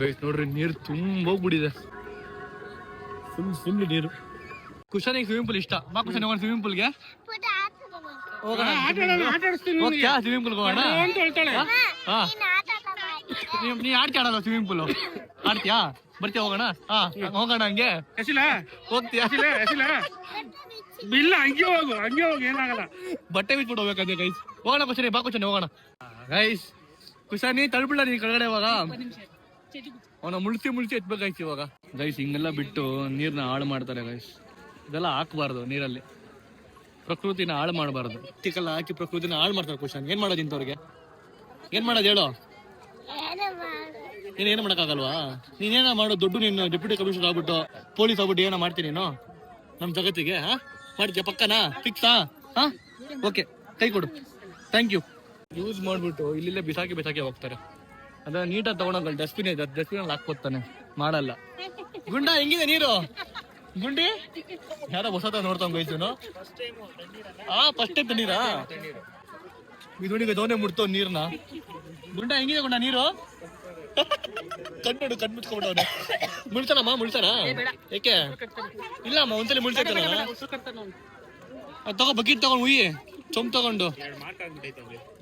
ಗೈಸ್ ನೋಡ್ರಿ ನೀರು ತುಂಬ ಹೋಗ್ಬಿಟ್ಟಿದೆ, ಫುಲ್ ನೀರು. ಕುಶಾನಿಗೆ ಸ್ವಿಮ್ಮಿಂಗ್ ಪೂಲ್ ಇಷ್ಟ. ಬಾ ಕುಶಾನಿ ಹೋಗೋಣ ಸ್ವಿಮ್ಮಿಂಗ್ ಪೂಲ್ಗೆ. ಹೋಗೋಣ ಆಟ ಆಡಿಸ್ತೀನಿ ಹೋಗ್ತೀಯಾ ಸ್ವಿಮ್ಮಿಂಗ್ ಪೂಲ್ ಹೋಗೋಣ ಅಂತ ಹೇಳ್ತಾಳೆ. ಹಾ ನೀ ಆಡ್ತೀಯಾಡಲ್ಲ ಸ್ವಿಮ್ಮಿಂಗ್ ಪೂಲ್ ಆಡ್ತೀಯಾ ಬರ್ತೀಯ ಹೋಗೋಣ ಹಾ ಹೋಗೋಣ ಹಂಗೆ ಎಸಿಲ ಹೋಗ್ತೀಯಾ ಎಸಿಲ ಇಲ್ಲ ಹಂಗೆ ಹೋಗು ಏನಾಗಲ್ಲ. ಬಟ್ಟೆ ಬಿಟ್ಬಿಟ್ಟು ಹೋಗ್ಬೇಕಂತೆ ಗೈಸ್. ಹೋಗೋಣ ಕುಶಾನಿ ಬಾ ಕುಶಾನಿ ಹೋಗೋಣ ಗೈಸ್. ಕುಶಾನಿ ತಳ್ಬಿಡ ನೀನ್ ಕೆಳಗಡೆ ಇವಾಗ ಅವನ ಮುಳ್ಸಿ ಎತ್ಬೇಕಾಯ್ತು ಇವಾಗ ಗೈಸ್. ಹಿಂಗೆಲ್ಲ ಬಿಟ್ಟು ನೀರ್ನ ಹಾಳು ಮಾಡ್ತಾರೆ ಗೈಸ್. ಇದೆಲ್ಲ ಹಾಕ್ಬಾರ್ದು ನೀರಲ್ಲಿ, ಪ್ರಕೃತಿನ ಹಾಳು ಮಾಡಬಾರ್ದು. ಟಿಕೆಲ್ಲ ಹಾಕಿ ಪ್ರಕೃತಿನ ಹಾಳು ಮಾಡ್ತಾರೆ ಕುಶಾನ್. ಏನ್ ಮಾಡೋದು ಇಂಥವ್ರಿಗೆ? ಏನ್ ಮಾಡೋದು ಹೇಳು? ಏನು ಮಾಡೋಕ್ಕಾಗಲ್ವಾ? ನೀನೇನ ಮಾಡೋ ದೊಡ್ಡ ನೀನು ಡೆಪ್ಯೂಟಿ ಕಮಿಷನರ್ ಆಗ್ಬಿಟ್ಟು ಪೊಲೀಸ್ ಆಗ್ಬಿಟ್ಟು ಏನೋ ಮಾಡ್ತೀನಿ ನೀನು ನಮ್ ಜಗತ್ತಿಗೆ? ಹಾ ಮಾಡ್ತೀಯ ಪಕ್ಕನಾ? ಫಿಕ್ಸಾ? ಹಾ ಓಕೆ ಕೈ ಕೊಡು, ಥ್ಯಾಂಕ್ ಯು. ಯೂಸ್ ಮಾಡ್ಬಿಟ್ಟು ಇಲ್ಲಿಲ್ಲೇ ಬಿಸಾಕಿ ಹೋಗ್ತಾರೆ. ಅದ ನೀಟಾಗಿ ತಗೊಂಡೋಗಲ್ಲ, ಡಸ್ಟ್ಬಿನ್ ಇದೆ, ಡಸ್ಟ್ಬಿನ್ ಹಾಕ್ಬೋತಾನೆ, ಮಾಡಲ್ಲ. ಗುಂಡ ಹೆಂಗಿದೆ ನೀರು? ಗುಂಡಿ ಯಾರೋ ಹೊಸತ ನೋಡ್ತಾವ ಗೈಸನು. ಫಸ್ಟ್ ಟೈಮ್ ನೀರಾ ಇದೊಂದಿಗೆ ದೋಣೆ ಮುಡ್ತವ್ ನೀರ್ನ. ಗುಂಡ ಹೆಂಗಿದೆ ಗುಂಡ ನೀರು? ಕಣ್ಣು ಮುಚ್ಕೊಂಡ್ಬಿಟ್ಟವನೆ. ಮುಳ್ಸಾರ ಏಕೆ? ಇಲ್ಲಮ್ಮ ಒಂದ್ಸಲಿ ಮುಳ್ಸೈತಲ್ಲ. ತಗೋ ಬಕೀಟ್ ತಗೊಂಡು ಉಯ್ಯಿ, ಚೊಂಬ್ ತಗೊಂಡು.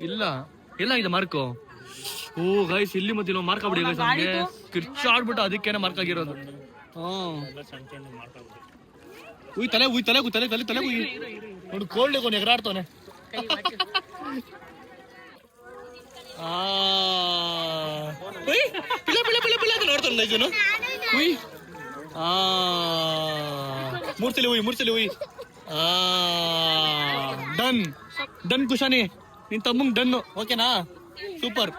ಇಲ್ಲ ಎಲ್ಲ ಇದೆ ಮಾರ್ಕು. ಓ ಗೈಸ್ ಇಲ್ಲಿ ಮತ್ತೆ ಇನ್ನೊಂದು ಮಾರ್ಕ್ ಆಗ್ಬಿಡಿ ಗೈಸ್. ನಮ್ಗೆ ಕಿರ್ಚಾಡ್ಬಿಟ್ಟು ಅದಕ್ಕೇನೆ ಮಾರ್ಕ್ ಆಗಿರೋದು. ಉಯ್ ತಲೆ ಉಯ್ ನೋಡಿ ಕೋಲ್ಡ್ ಕೊಂಡು ಎಗರಾಡ್ತವನೆ. ನೋಡ್ತಾನೆ ಗೈಸನು. ಉಯ್ ಮೂರ್ಸಲಿ ಉಯ್. ಡನ್ ಕುಶಾನಿ, ನಿನ್ ತಮ್ಮಂಗ್ ಡನ್ನು. ಓಕೆನಾ? ಸೂಪರ್.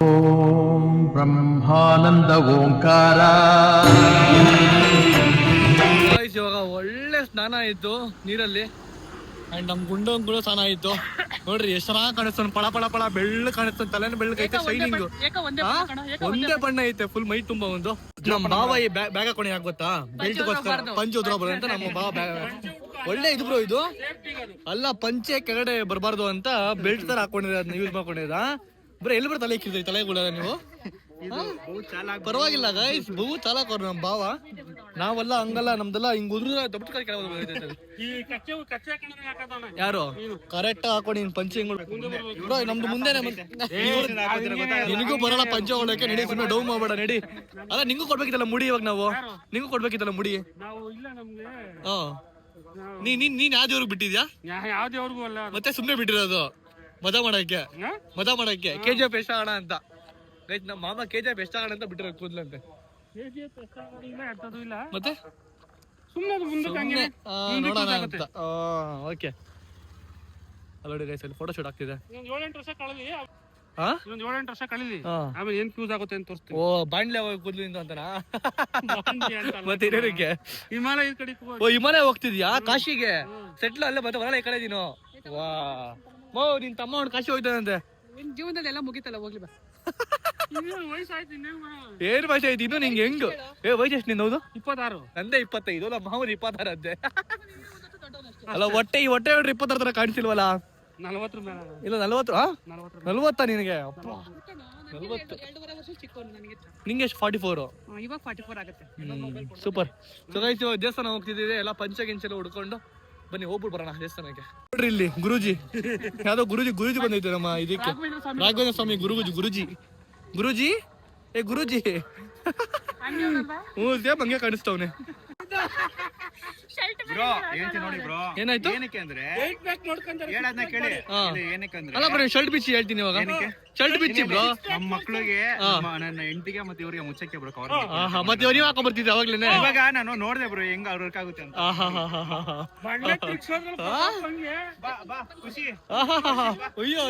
ಓಂ ಬ್ರಹ್ಮಾನಂದ ಓಂಕಾರ. ಇವಾಗ ಒಳ್ಳೆ ಸ್ನಾನ ಆಯ್ತು ನೀರಲ್ಲಿ. ಅಂಡ್ ನಮ್ ಗುಂಡೋನ್ ಕೂಡ ಸ್ನಾನ ಆಯ್ತು. ನೋಡ್ರಿ ಎಷ್ಟು ಚೆನ್ನಾಗಿ ಕಾಣಿಸ್ತಾನೆ, ಪಳ ಬೆಳ್ಳ ಕಾಣಿಸ್ತಾನೆ. ತಲೆನ ಬೆಳ್ಳಗೈತೆ, ಶೈನಿಂಗ್ ಒಂದೇ ಬಣ್ಣ ಐತೆ ಫುಲ್ ಮೈ ತುಂಬಾ. ಒಂದು ನಮ್ ಬಾವ ಈ ಬ್ಯಾಗ್ ಹಾಕೊಂಡು ಯಾಕೆ ಗೊತ್ತಾ? ಬೆಲ್ಟ್ಗೋಸ್ಕರ ಪಂಚೆ ಉದ್ರೋಬಾರ್ದು ಅಂತ ನಮ್ಮ ಬಾವ ಒಳ್ಳೆ ಇದು ಬ್ರೋ. ಇದು ಅಲ್ಲ ಪಂಚೆ ಕೆಳಗಡೆ ಬರಬಾರ್ದು ಅಂತ ಬೆಲ್ಟ್ ತರ ಹಾಕೊಂಡಿರ, ಅದನ್ನ ಯೂಸ್ ಮಾಡ್ಕೊಂಡಿರ. ಬರೀ ಎಲ್ಲಿ ಬರ ತಲೆ ಇಕ್ಕಿದ್ರಿ ತಲೆಗಳ ನೀವು? ಪರವಾಗಿಲ್ಲ ಗೈಸ್, ಬಹು ಚಾಲಾಕ್ ಅವ್ರು ನಮ್ ಭಾವ. ನಾವೆಲ್ಲ ಹಂಗಲ್ಲ, ನಮ್ದೆಲ್ಲ ಹಿಂಗ್ ಉದ್ರ ದೊಡ್ಡ ಯಾರು ಕರೆಕ್ಟ್ ಹಾಕೊಂಡು ಹಿಂಗ್ ಪಂಚೆ ಹಿಂಗ್ ನಮ್ದು ಮುಂದೆನೆ. ನಿನಗೂ ಬರಲ್ಲ ಪಂಚೆ ಹೊಡಕ್ಕೆ, ನಡಿ ಸುಮ್ಮನೆ ಡೌ ಮಾಡ್ಬೇಡ ನಡಿ. ಅಲ್ಲ ನಿಂಗೂ ಕೊಡ್ಬೇಕಿತ್ತಲ್ಲ ಮುಡಿ, ಇವಾಗ ನಾವು ನಿಂಗೂ ಕೊಡ್ಬೇಕಿತ್ತಲ್ಲ ಮುಡಿ. ನೀನ್ ಯಾವ ದೇವ್ರಿಗೆ ಬಿಟ್ಟಿದ್ಯಾ? ಯಾವ್ದೇವ್ರಿಗೂ ಅಲ್ಲ, ಮತ್ತೆ ಸುಮ್ನೆ ಬಿಟ್ಟಿರೋದು ಮಜಾ ಮಾಡಕ್ಕೆ KGF ಎಷ್ಟ ಆಗೋಣ ಅಂತ. ಗೈಸ್ ನಮ್ಮ ಮಾಮ KGF ಎಷ್ಟ ಆಗೋಣ ಅಂತ ಬಿಟ್ಟಿರೋ ಕೂದ್ಲಂತೆ. ಮತ್ತೆ ಸುಮ್ಮನೆ ನೋಡೋಣ ಅಂತ. ಓಕೆ ಅಲ್ಲೋಡಿ ಗೈಸ್, ಅಲ್ಲಿ ಫೋಟೋ ಶೂಟ್ ಆಗ್ತಿದೆ. 7-8 ವರ್ಷ ಕಳಲಿ, 7-8 ವರ್ಷ ಕಳೀಲಿ, ಆಮೇಲೆ ಏನ್ ಯೂಸ್ ಆಗುತ್ತೆ ಅಂತ ತೋರಿಸ್ತೀನಿ. ಓ ಬಾಂಡ್ಲೆ ಕೂದ್ಲಿಂದ ಅಂತನಾ? ಮತ್ತೆ ಇರೋದಕ್ಕೆ ಹಿಮಾಲಯ ಕಡೆ. ಓ ಹಿಮಾಲಯ ಹೋಗ್ತಿದ್ಯಾ? ಕಾಶಿಗೆ ಸೆಟ್ಲ್ ಅಲ್ಲೇ ಮತ್ತೆ ಬರಲ್ಲ ಈ ಕಡೆ ನೀನು? ವಾ ಮೋ ನಿನ್ ತಮ್ಮ ಅವ್ನು ಕಾಶಿ ಹೋಯ್ತಾನಂತೆ. ನಿನ್ ಜೀವನದಲ್ಲಿ ಎಲ್ಲ ಮುಗಿತಲ್ಲ, ಹೋಗ್ಲಿ ಬಾ. ವಯಸ್ಸಾಯ್ತು ಏನ್ ಭಾಷೆ ಐತಿ ಇನ್ನು ನಿಂಗೆ? ಹೆಂಗ್ ವಯಸ್ಸು ಎಷ್ಟು ನಿಂದ? ಹೌದು 26. ನಂದೇ 25. ನಮ್ಮ ಮಾವನ್ 26 ಅಂತೆ. ಅಲ್ಲ ಹೊಟ್ಟೆ ನೋಡ್ರಿ 26 ತರ ಕಾಣಿಸಿಲ್ವಲ್ಲ? 40 ಮೇಲೆ ಇಲ್ಲ 40. 40 ನಿನಗೆ? 40. 2.5 ವರ್ಷ ಚಿಕ್ಕವನು ನನಗೆ. ನಿಂಗೆ ಎಷ್ಟು? 44. ಇವಾಗ 44 ಆಗುತ್ತೆ. ಸೂಪರ್. ಸೊ ಗೈಸ್ ದೇವಸ್ಥಾನ ಹೋಗ್ತಿದ್ದೀವಿ, ಎಲ್ಲ ಪಂಚ ಗಿಂಚೆಲ್ಲ ಹುಡ್ಕೊಂಡು ಬನ್ನಿ ಹೋಗ್ಬಿಟ್ಟು ಬರೋಣ ದೇವಸ್ಥಾನಕ್ಕೆ. ನೋಡ್ರಿ ಇಲ್ಲಿ ಗುರೂಜಿ, ಯಾವ್ದೋ ಗುರೂಜಿ ಬಂದೈತೆ ನಮ್ಮ ಇದಕ್ಕೆ. ರಾಘವೇಂದ್ರ ಸ್ವಾಮಿ ಗುರೂಜಿ ಏ ಗುರೂಜಿ. ಸೇಮ್ ಹಂಗೆ ಕಾಣಿಸ್ತವ್ನೆ. ಏನಾಯ್ತು? ಏನಕ್ಕೆ ಅಂದ್ರೆ ಹೇಳದ್ನ ಕೇಳಿ. ಏನಕ್ಕೆ ಅಂದ್ರೆ ಅಲ್ಲ ಬ್ರೋ ಶರ್ಟ್ ಬಿಚ್ಚಿ ಹೇಳ್ತೀನಿ ಇವಾಗ. ಶರ್ಟ್ ಬಿಚ್ಚಿ ಬ್ರೋ. ನಮ್ಮ ಮಕ್ಳಿಗೆ, ನನ್ನ ಹೆಂಡತಿಗೆ ಮತ್ತೆ ಇವ್ರಿಗೆ ಮುಚ್ಚಕ್ಕೆ ಬ್ರೋ ಕವರ್. ಮತ್ತೆ ನೀವು ಹಾಕೊಂಡ್ ಬರ್ತಿದ್ದೆ ಅವಾಗ್ಲೇನೆ? ಇವಾಗ ನಾನು ನೋಡ್ದೆ ಬ್ರೋ ಹೆಂಗ ಅವ್ರ ವರ್ಕ್ ಆಗುತ್ತೆ ಅಂತ. ಬಾ ಖುಷಿ. ಅಯ್ಯೋ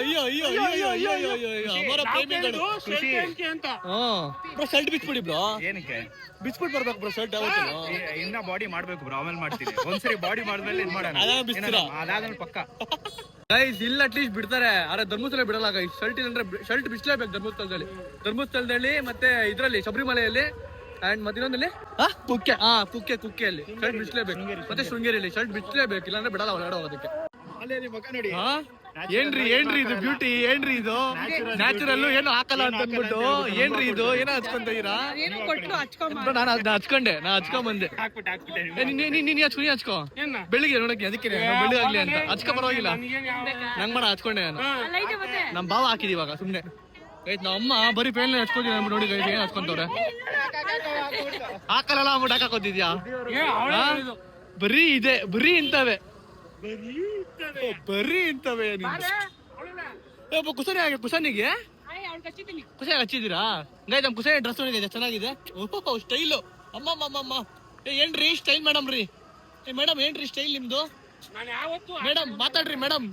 ಅಮರ ಪ್ರೇಮಿಗಳು. ಖುಷಿ ಬ್ರೋ ಶರ್ಟ್ ಬಿಚ್ಬಿಡಿ ಬ್ರೋ. ಏನಕ್ಕೆ ಬಿಚ್ಬಿಟ್ಟು ಬರ್ಬೇಕು ಬ್ರೋ ಶರ್ಟ್ ಯಾವತ್ತು? ಇನ್ನ ಬಾಡಿ ಮಾಡ್ಬೇಕು ಬ್ರೋ, ಆಮೇಲೆ ಮಾಡ್ತೀನಿ. ಒಂದ್ಸರಿ ಬಾಡಿ ಮಾಡಿದ್ಮೇಲೆ ಇದ್ ಮಾಡೋಣ, ಅದಾದ್ಮೇಲೆ ಪಕ್ಕ. ಗೈಸ್ ಇಲ್ಲ ಅಟ್ಲೀಸ್ಟ್ ಬಿಡ್ತಾರೆ, ಆದ್ರೆ ಧರ್ಮಸ್ಥಳ ಬಿಡಲ್ಲ ಗೈಸ್. ಶರ್ಟ್ ಬಿಚ್ಚಲೇಬೇಕು ಧರ್ಮಸ್ಥಳದಲ್ಲಿ ಮತ್ತೆ ಇದ್ರಲ್ಲಿ ಶಬರಿಮಲೆಯಲ್ಲಿ ಅಂಡ್ ಮತ್ತೆ ಇನ್ನೊಂದಲ್ಲಿ ಕುಕ್ಕೆ ಕುಕ್ಕೆಯಲ್ಲಿ ಶರ್ಟ್ ಬಿಚ್ಚಲೇಬೇಕು. ಮತ್ತೆ ಶೃಂಗೇರಿಯಲ್ಲಿ ಶರ್ಟ್ ಬಿಚ್ಚಲೇಬೇಕು, ಇಲ್ಲಾಂದ್ರೆ ಬಿಡಲ್ಲ ಒಳಗಡೆ ಹೋಗೋದಕ್ಕೆ. ಏನ್ರಿ ಇದು ಬ್ಯೂಟಿ, ಏನ್ರಿ ಇದು ನ್ಯಾಚುರಲ್, ಏನು ಹಾಕಲ್ಲ ಅಂತ ಅಂದ್ಬಿಟ್ಟು ಏನ್ರಿ ಇದು ಏನೋ ಹಚ್ಕೊಂತ ಇದೀರಾ? ಏನೋ ಕೊಟ್ರು ಹಚ್ಕೊಂಡ್ ನಾನು ಹಚ್ಕೊಂಡ್ ಬಂದೆ. ನೀನ್ ಹಚ್ಕೋ ಬೆಳಿಗ್ಗೆ ನೋಡಕ್ಕೆ, ಅದಕ್ಕೆ ಬೆಳಿಗ್ಲಿ ಅಂತ ಹಚ್ಕೊ ಪರವಾಗಿಲ್ಲ. ನಂಗ್ ಮಾಡ ಹಚ್ಕೊಂಡೆ ನಾನು, ನಮ್ ಭಾವ ಹಾಕಿದಿ ಇವಾಗ ಸುಮ್ನೆ. ಆಯ್ತು ನಮ್ಮ ಅಮ್ಮ ಬರೀ ಪೇನ್ ಹಚ್ಕೋತೀನಿ ಅಂದ್ಬಿಟ್ಟು ನೋಡಿ ಗೈಸ್ ಏನ್ ಹಚ್ಕೊಂತವ್ರೆ. ಹಾಕಲ್ಲ ಅಂದ್ಬಿಟ್ಟು ಹಾಕೋತಿದ್ಯಾ? ಬರೀ ಇದೆ, ಬರೀ ಇಂತವೆ ಕುಸನಿಗೆ ಹಚ್ಚಿದೀರಾ ಗೈಸ್? ನಮ್ ಕುಸನಿ ಡ್ರೆಸ್ ನೋಡಿದೆ ಚೆನ್ನಾಗಿದೆ, ಸ್ಟೈಲು. ಅಮ್ಮ ಏನ್ರಿ ಸ್ಟೈಲ್ ಮೇಡಮ್ ರೀ? ಮೇಡಮ್ ಏನ್ರಿ ಸ್ಟೈಲ್ ನಿಮ್ದು? ಮೇಡಮ್ ಮಾತಾಡ್ರಿ ಮೇಡಮ್.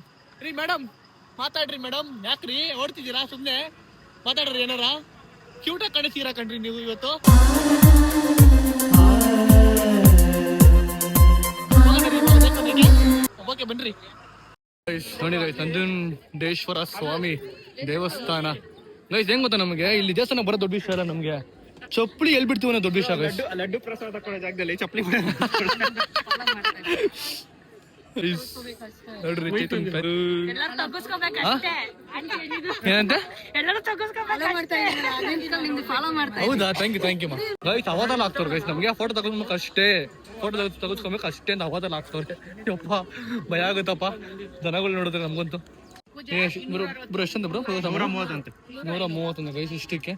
ಮಾತಾಡ್ರಿ ಮೇಡಮ್, ಯಾಕ್ರಿ ಓಡ್ತಿದ್ದೀರಾ? ಸುಮ್ನೆ ಮಾತಾಡ್ರಿ, ಏನಾರ ಕ್ಯೂಟಾಗಿ ಕಾಣಿಸ್ತೀರಾ ಕಣ್ರಿ ನೀವು ಇವತ್ತು. ಓಕೆ ಬನ್ರಿ ನೋಡಿ ಗೈಸ್, ನಂಜುಂಡೇಶ್ವರ ಸ್ವಾಮಿ ದೇವಸ್ಥಾನ. ಗೈಸ್ ಹೆಂಗ್ ಗೊತ್ತಾ, ನಮಗೆ ಇಲ್ಲಿ ದೇವಸ್ಥಾನ ಬರೋ ದೊಡ್ಡ ವಿಷಯ ಅಲ್ಲ, ನಮ್ಗೆ ಚಪ್ಪಲಿ ಎಲ್ಲಿ ಬಿಡ್ತೀವಿ ಅನ್ನೋ ದೊಡ್ಡ ವಿಷಯ ಗೈಸ್. ಲಡ್ಡು ಪ್ರಸಾದ ಕೊಡೋ ಜಾಗದಲ್ಲಿ ಚಪ್ಪಲಿ ನೋಡ್ರಿ ಏನಂತೆ? ಹೌದಾ? Thank you guys. ಅವಾದಲ್ಲಿ ಆಗ್ತವ್ರೆ ಗೈಸ್, ನಮ್ಗೆ ಫೋಟೋ ತಗೋಬೇಕು ಅಷ್ಟೇ, ಫೋಟೋ ತೆಗೆಸ್ಕೊಬೇಕು ಅಷ್ಟೇ ಅಂತ ಅವಾದಲ್ಲಿ ಆಗ್ತವ್ರೆ. ಯಪ್ಪ ಭಯ ಆಗುತ್ತಪ್ಪ ಜನಗಳು ನೋಡಿದ್ರೆ ನಮ್ಗಂತೂ. ಬ್ರೋ ಎಷ್ಟಂತ ಬ್ರೋ? 130 ಗೈಸ್ ಇಷ್ಟಕ್ಕೆ.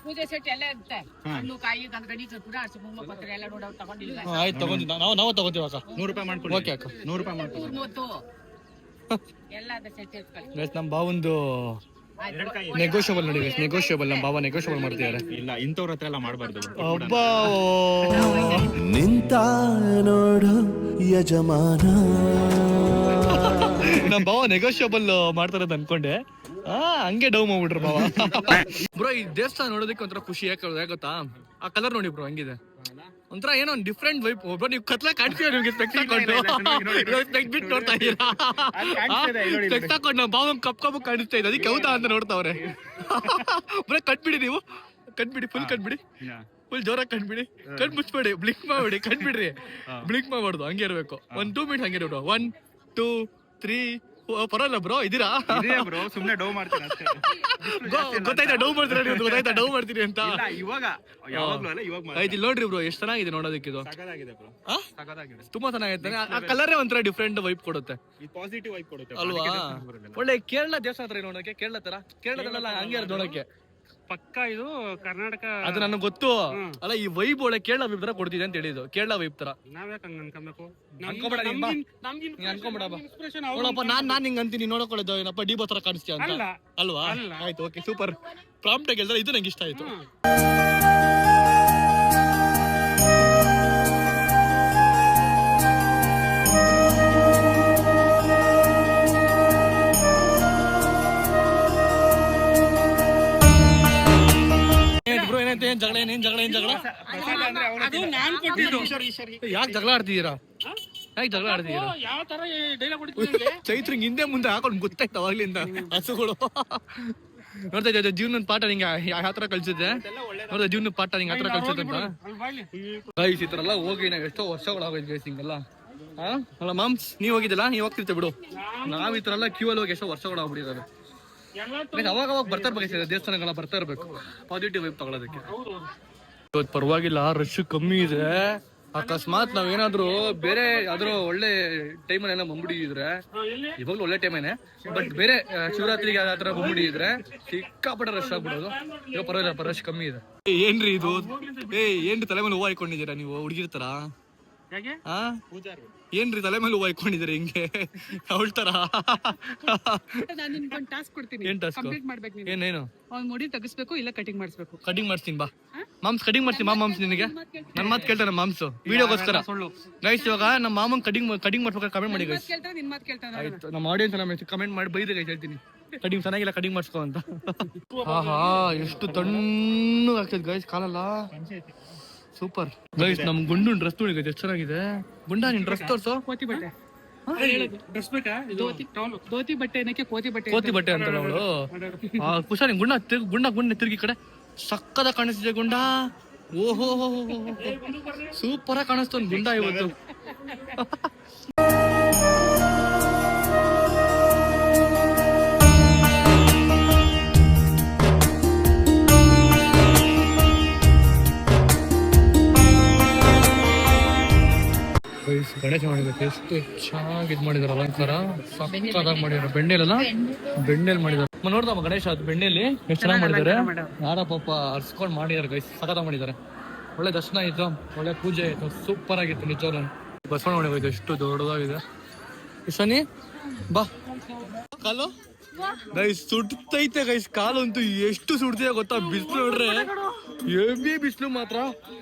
ಪೂಜೆ ಸೆಟ್ ಎಲ್ಲ ಇರುತ್ತೆ, ಹಣ್ಣು ಕಾಯಿ ಗಣಗಣಿ ಕರ್ಪೂರ ಅರಿಶಿನ ಕುಂಕುಮ ಪತ್ರ ಎಲ್ಲ ನೋಡೋ ತಗೊಂಡಿಲ್ಲ. ಆಯ್ತು ತಗೊಂಡಿದ್ದ, ನಾವು ತಗೋತೀವಿ ಅಕ್ಕ. 100 ರೂಪಾಯಿ ಮಾಡ್ಕೊಳ್ಳಿ. ಓಕೆ ಅಕ್ಕ, 100 ರೂಪಾಯಿ ಮಾಡ್ಕೊಳ್ಳಿ. 30 ಎಲ್ಲ ಅದ ಸೆಟ್ ಇಟ್ಕೊಳ್ಳಿ. ಗೈಸ್ ನಮ್ಮ ಬಾವಂದು ನೆಗೋಷಿಯಬಲ್ ನೋಡಿ ಗೈಸ್, ನೆಗೋಷಿಯಬಲ್. ನಮ್ಮ ಬಾವ ನೆಗೋಷಿಯಬಲ್ ಮಾಡ್ತಿದ್ದಾರೆ. ಇಲ್ಲ ಇಂಥವ್ರ ಹತ್ರ ಎಲ್ಲ ಮಾಡಬಾರ್ದು. ಅಬ್ಬಾ ನಿಂತ ನೋಡು ಯಜಮಾನ. ನಮ್ಮ ಬಾವ ನೆಗೋಷಿಯಬಲ್ ಮಾಡ್ತಾರದು ಅನ್ಕೊಂಡೆ, ಹಂಗೆ ಡೌ ಮಾಡ್ಬಿಟ್ರು ಬಾವ. ಬ್ರೋ ಈ ದೇವಸ್ಥಾನ ನೋಡೋದಕ್ಕೆ ಒಂಥರ ಖುಷಿ. ಯಾಕೆ ಗೊತ್ತಾ? ಆ ಕಲರ್ ನೋಡಿ ಬ್ರೋ, ಹಂಗಿದೆ ಒಂಥರ ಏನೋ ಒಂದು ಡಿಫ್ರೆಂಟ್ ವೈಪ್. ಒಬ್ಬ ನೀವು ಕತ್ಲ ಕಾಣ್ತೀರ, ನಿಮ್ಗೆ ಸ್ಪೆಕ್ಸ್ ಹಾಕೊಂಡು ಸ್ಪೆಕ್ಸ್ ಬಿಟ್ಟು ನೋಡ್ತಾ ಇದ್ದೀರಾ? ಸ್ಪೆಕ್ಸ್ ಹಾಕೊಂಡು ನಮ್ಮ ಬಾವ ಕಪ್ಪು ಕಾಣಿಸ್ತಾ ಇದೆ, ಅದಕ್ಕೆ ಹೌದಾ ಅಂತ ನೋಡ್ತಾವ್ರೆ. ಬ್ರೋ ಕಟ್ಬಿಡಿ, ನೀವು ಕಟ್ಬಿಡಿ, ಫುಲ್ ಕಟ್ಬಿಡಿ, ಫುಲ್ ಜೋರಾಗಿ ಕಟ್ಬಿಡಿ. ಕಣ್ ಮುಚ್ಬೇಡಿ, ಬ್ಲಿಂಕ್ ಮಾಡ್ಬಿಡಿ, ಕಟ್ಬಿಡ್ರಿ. ಬ್ಲಿಂಕ್ ಮಾಡ್ಬಾರ್ದು, ಹಂಗೆ ಇರ್ಬೇಕು. 1-2 ಮಿನಿಟ್ಸ್ ಹಂಗೆ ಇರ್ಬೇಕು. 1 2 3 ಪರವಾಗಿಲ್ಲ ಬ್ರೋ, ಇದೀರಾ ಬ್ರೋ? ಸುಮ್ನೆ ಡೌ ಮಾಡ್ತೀನಿ ಅಷ್ಟೇ. ಗೊತ್ತಾಯ್ತಾ ಡೌ ಮಾಡ್ತೀರಾ ನೀವು? ಗೊತ್ತಾಯ್ತಾ ಡೌ ಮಾಡ್ತೀರಿ ಅಂತ? ಇವಾಗ ಯಾವಾಗ್ಲೂ ಅಲ್ಲ, ಇವಾಗ ಆಯ್ತು. ಇಲ್ಲಿ ನೋಡ್ರಿ ಬ್ರೋ, ಎಷ್ಟು ಚೆನ್ನಾಗಿದೆ ನೋಡೋದಕ್ಕೆ ಇದು. ಸಗದಾಗಿದೆ ಬ್ರೋ, ಸಗದಾಗಿದೆ. ತುಂಬಾ ಚೆನ್ನಾಗೈತೆ. ಆ ಕಲರೇ ಒಂಥರ ಡಿಫ್ರೆಂಟ್ ವೈಪ್ ಕೊಡುತ್ತೆ ಈ ಪಾಸಿಟಿವ್ ವೈಬ್ ಕೊಡುತ್ತೆ ಅಲ್ವಾ? ಒಳ್ಳೆ ಕೇರಳ ದೇವಸ್ಥಾನ ಹತ್ರ ನೋಡಕ್ಕೆ, ಕೇರಳ ತರ. ಕೇರಳದಲ್ಲ ಹಂಗೆ ಇರೋದು ನೋಡಕ್ಕೆ. ಪಕ್ಕ ಇದು ಕರ್ನಾಟಕ. ಅದು ನನಗೆ ಗೊತ್ತು ಅಲ್ಲ, ಈ ವೈಬ್ ಒಳ್ಳೆ ಕೇರಳ ವೈಬ್ ತರ ಕೊಡ್ತಿದೆ ಅಂತ ಹೇಳಿದ್ದು. ಕೇರಳ ವೈಬ್ ತರ ನಾವ್ಯಾಕೆ ಹಂಗ ಅನ್ಕೊಬೇಕು? ಅನ್ಕೋಬೇಡ ನೋಡಪ್ಪ. ನಾನ್ ಹಿಂಗ್ ಅಂತೀನಿ, ನೋಡಕೊಳ್ಳೋದು ಏನಪ್ಪ ಡಿ ಬಸ್ ತರ ಕಾಣಿಸ್ತೀಯ ಅಂತ ಅಲ್ವಾ? ಆಯ್ತು, ಓಕೆ, ಸೂಪರ್. ಪ್ರಾಂಪ್ಟ್ ಆಗಿ ಹೇಳಿದ್ರೆ ಇದು ನಂಗೆ ಇಷ್ಟ ಆಯ್ತು. ಏನ್ ಜಗಳ? ಅದು ನಾನ್ ಕೊಟ್ಟಿದ್ದು. ಯಾಕೆ ಜಗಳ ಆಡ್ತಿದ್ದೀರಾ? ಯಾವ ತರ ಡೈಲಾಗ್ ಹೊಡಿತೀನಿ? ಚೈತ್ರಂಗ್ ಹಿಂದೆ ಮುಂದೆ ಹಾಕೊಂಡು ಗೊತ್ತಾಯ್ತು ಅವಾಗ್ಲಿಂದ ಹಸುಗಳು. ನೋಡ್ತಾ ಇದ್ದೆ ಜೀವನದ ಪಾಠ ನಿಂಗೆ ಯಾವ ತರ ಕಲ್ಸಿದ್ದೆ. ನೋಡ್ತಾ ಜೀವನದ ಪಾಠ ನಿಂಗೆ ಯಾವ ತರ ಕಲ್ಸಿದ್ದೆ ಅಂತ. ಗೈಸ್ ಈ ತರ ಎಲ್ಲ ಹೋಗಿ ನಾವ್ ಎಷ್ಟೋ ವರ್ಷಗಳಾಗೋಯ್ತು ಗೈಸ್ ಹಿಂಗೆಲ್ಲ. ಅಲ್ಲ ಮಾಮ್ಸ್, ನೀವ್ ಹೋಗಿದ್ದಲ್ಲ, ನೀವ್ ಹೋಗ್ತಿರ್ತೆ ಬಿಡು. ನಾವ್ ಈ ತರ ಎಲ್ಲ ಕ್ಯೂ ಅಲ್ಲಿ ಹೋಗಿ ಎಷ್ಟೋ ವರ್ಷಗಳಾಗ್ಬಿಟ್ಟಿದ್ದಾರೆ. ಅವಾಗ ಬರ್ತಾ ಇರ್ಬೇಕು, ದೇವಸ್ಥಾನಗಳ ಬರ್ತಾ ಇರ್ಬೇಕು, ಪಾಸಿಟಿವ್ ವೈಬ್ ತಗೊಳ್ಳೋದಕ್ಕೆ. ಇವತ್ತು ಪರವಾಗಿಲ್ಲ, ರಶ್ ಕಮ್ಮಿ ಇದೆ. ಅಕಸ್ಮಾತ್ ನಾವೇನಾದ್ರು ಬೇರೆ ಯಾವ್ದಾದ್ರು ಒಳ್ಳೆ ಟೈಮಲ್ಲಿ ಏನೋ ಬಂದ್ಬಿಟ್ಟಿದ್ರೆ, ಇವಾಗ್ಲೂ ಒಳ್ಳೆ ಟೈಮೇನೆ, ಬಟ್ ಬೇರೆ ಶಿವರಾತ್ರಿಗೆ ಆ ತರ ಬಂದ್ಬಿಟ್ಟಿದ್ರೆ ಸಿಕ್ಕಾಪಟ್ಟೆ ರಶ್ ಆಗ್ಬಿಡೋದು. ಇವಾಗ ಪರವಾಗಿಲ್ಲ, ರಶ್ ಕಮ್ಮಿ ಇದೆ. ಏನ್ರಿ ಇದು? ಏನ್ರಿ ತಲೆ ಮೇಲೆ ಹೂವು ಹಾಕೊಂಡಿದ್ದೀರಾ ನೀವು ಹುಡುಗಿರ್ತಾರ? ಏನ್ರಿ ತಲೆ ಮೇಲೆ ಹೂವು ಹಾಕೊಂಡಿದ್ದೀರಾ ಹಿಂಗೆ ಅವಳ ತರ? ನಾನು ನಿನ್ಗೊಂದು ಟಾಸ್ಕ್ ಕೊಡ್ತೀನಿ, ಏನ್ ಟಾಸ್ಕ್? ಕಂಪ್ಲೀಟ್ ಮಾಡ್ಬೇಕು ನೀನು. ಏನೇನು? ಅವ್ನ್ ಮುಡಿ ತೆಗಿಸ್ಬೇಕು, ಇಲ್ಲ ಕಟಿಂಗ್ ಮಾಡಿಸ್ಬೇಕು. ಕಟಿಂಗ್ ಮಾಡ್ತೀನಿ ಬಾ ಮಾಮ್ಸ್, ಕಟಿಂಗ್ ಮಾಡ್ತೀನಿ ಬಾ ಮಾಮ್ಸ್. ನಿನಗೆ ನನ್ನ ಮಾತು ಕೇಳ್ತಾನೆ ಮಾಮ್ಸ್ ವಿಡಿಯೋಗೋಸ್ಕರ. ಗೈಸ್ ಇವಾಗ ನಮ್ಮ ಮಾಮನ್ ಕಟಿಂಗ್ ಮಾಡ್ಬೇಕಾದ್ರೆ ಕಮೆಂಟ್ ಮಾಡಿ ಗೈಸ್. ಕೇಳ್ತಾರೆ, ನಿನ್ ಮಾತು ಕೇಳ್ತಾನೆ. ಆಯ್ತು, ನಮ್ಮ ಆಡಿಯನ್ಸ್ ಎಲ್ಲ ಕಮೆಂಟ್ ಮಾಡಿ ಬೈದ್ರೆ ಗೈಸ್ ಹೇಳ್ತೀನಿ ಕಟಿಂಗ್ ಚೆನ್ನಾಗಿಲ್ಲ, ಕಟಿಂಗ್ ಮಾಡಿಸ್ಕೋ ಅಂತ. ಹಾ ಎಷ್ಟು ತಣ್ಣಗೆ ಆಗ್ತದೆ ಗೈಸ್ ಕಾಲಲ್ಲ. ಸೂಪರ್ ಗೈಸ್, ನಮ್ ಗುಂಡು ಡ್ರೆಸ್ ನೋಡಿ ಗೈಸ್ ಎಷ್ಟು ಚೆನ್ನಾಗಿದೆ. ಗುಂಡ ನಿನ್ ಡ್ರೆಸ್ ತೋರ್ಸು. ಕೋತಿ ಬಟ್ಟೆ ಡ್ರೆಸ್ ಬೇಕಾ? ಧೋತಿ ಬಟ್ಟೆ ಏನಕ್ಕೆ ಕೋತಿ ಬಟ್ಟೆ? ಕೋತಿ ಬಟ್ಟೆ ಅಂತಲ್ಲ ಅವಳು. ಕುಶಾನಿ ಗುಂಡ ತಿರ್ಗಿ ಕಡೆ ಸಕ್ಕದ ಕಾಣಿಸ್ತಿದೆ ಗುಂಡ. ಓಹೋ ಸೂಪರ್ ಆಗಿ ಕಾಣಿಸ್ತು ಒಂದು ಗುಂಡ ಇವತ್ತು. ಗಣೇಶ ಮಾಡಿದ್ದಾರೆ, ಎಷ್ಟು ಚೆನ್ನಾಗಿ ಇದು ಮಾಡಿದಾರೆ ಅಲಂಕಾರ, ಸಕ್ಕತ್ತಾಗಿ ಮಾಡಿದಾರೆ. ಬೆಣ್ಣೆಲೆಲ್ಲ ಬೆಣ್ಣೆಲ್ ಮಾಡಿದಾರೆ. ನೋಡ್ದಮ್ಮ ಗಣೇಶ ಅದು ಬೆಣ್ಣೆಲಿ ಎಷ್ಟು ಚೆನ್ನಾಗಿ ಮಾಡಿದ್ದಾರೆ. ಯಾರ ಪಾಪ ಅರ್ಸ್ಕೊಂಡ್ ಮಾಡಿದಾರೆ ಗೈಸ್, ಸಕ್ಕತ್ತಾಗಿ ಮಾಡಿದ್ದಾರೆ. ಒಳ್ಳೆ ದರ್ಶನ ಆಯ್ತು, ಒಳ್ಳೆ ಪೂಜೆ ಆಯ್ತು, ಸೂಪರ್ ಆಗಿತ್ತು ನಿಜವಾಗ್ಲೂ. ಬಸವಣ್ಣ ಹೋಯ್ತು, ಎಷ್ಟು ದೊಡ್ಡದಾಗಿದೆ. ಇಶಾನಿ ಬಾ. ಕಾಲು ಗೈಸ್ ಸುಡ್ತೈತೆ ಗೈಸ್, ಕಾಲು ಅಂತೂ ಎಷ್ಟು ಸುಡ್ತಿದೆ ಗೊತ್ತಾ. ಬಿಸಿಲು ನೋಡ್ರೆ ಹೆವಿ ಬಿಸಿಲು ಮಾತ್ರ.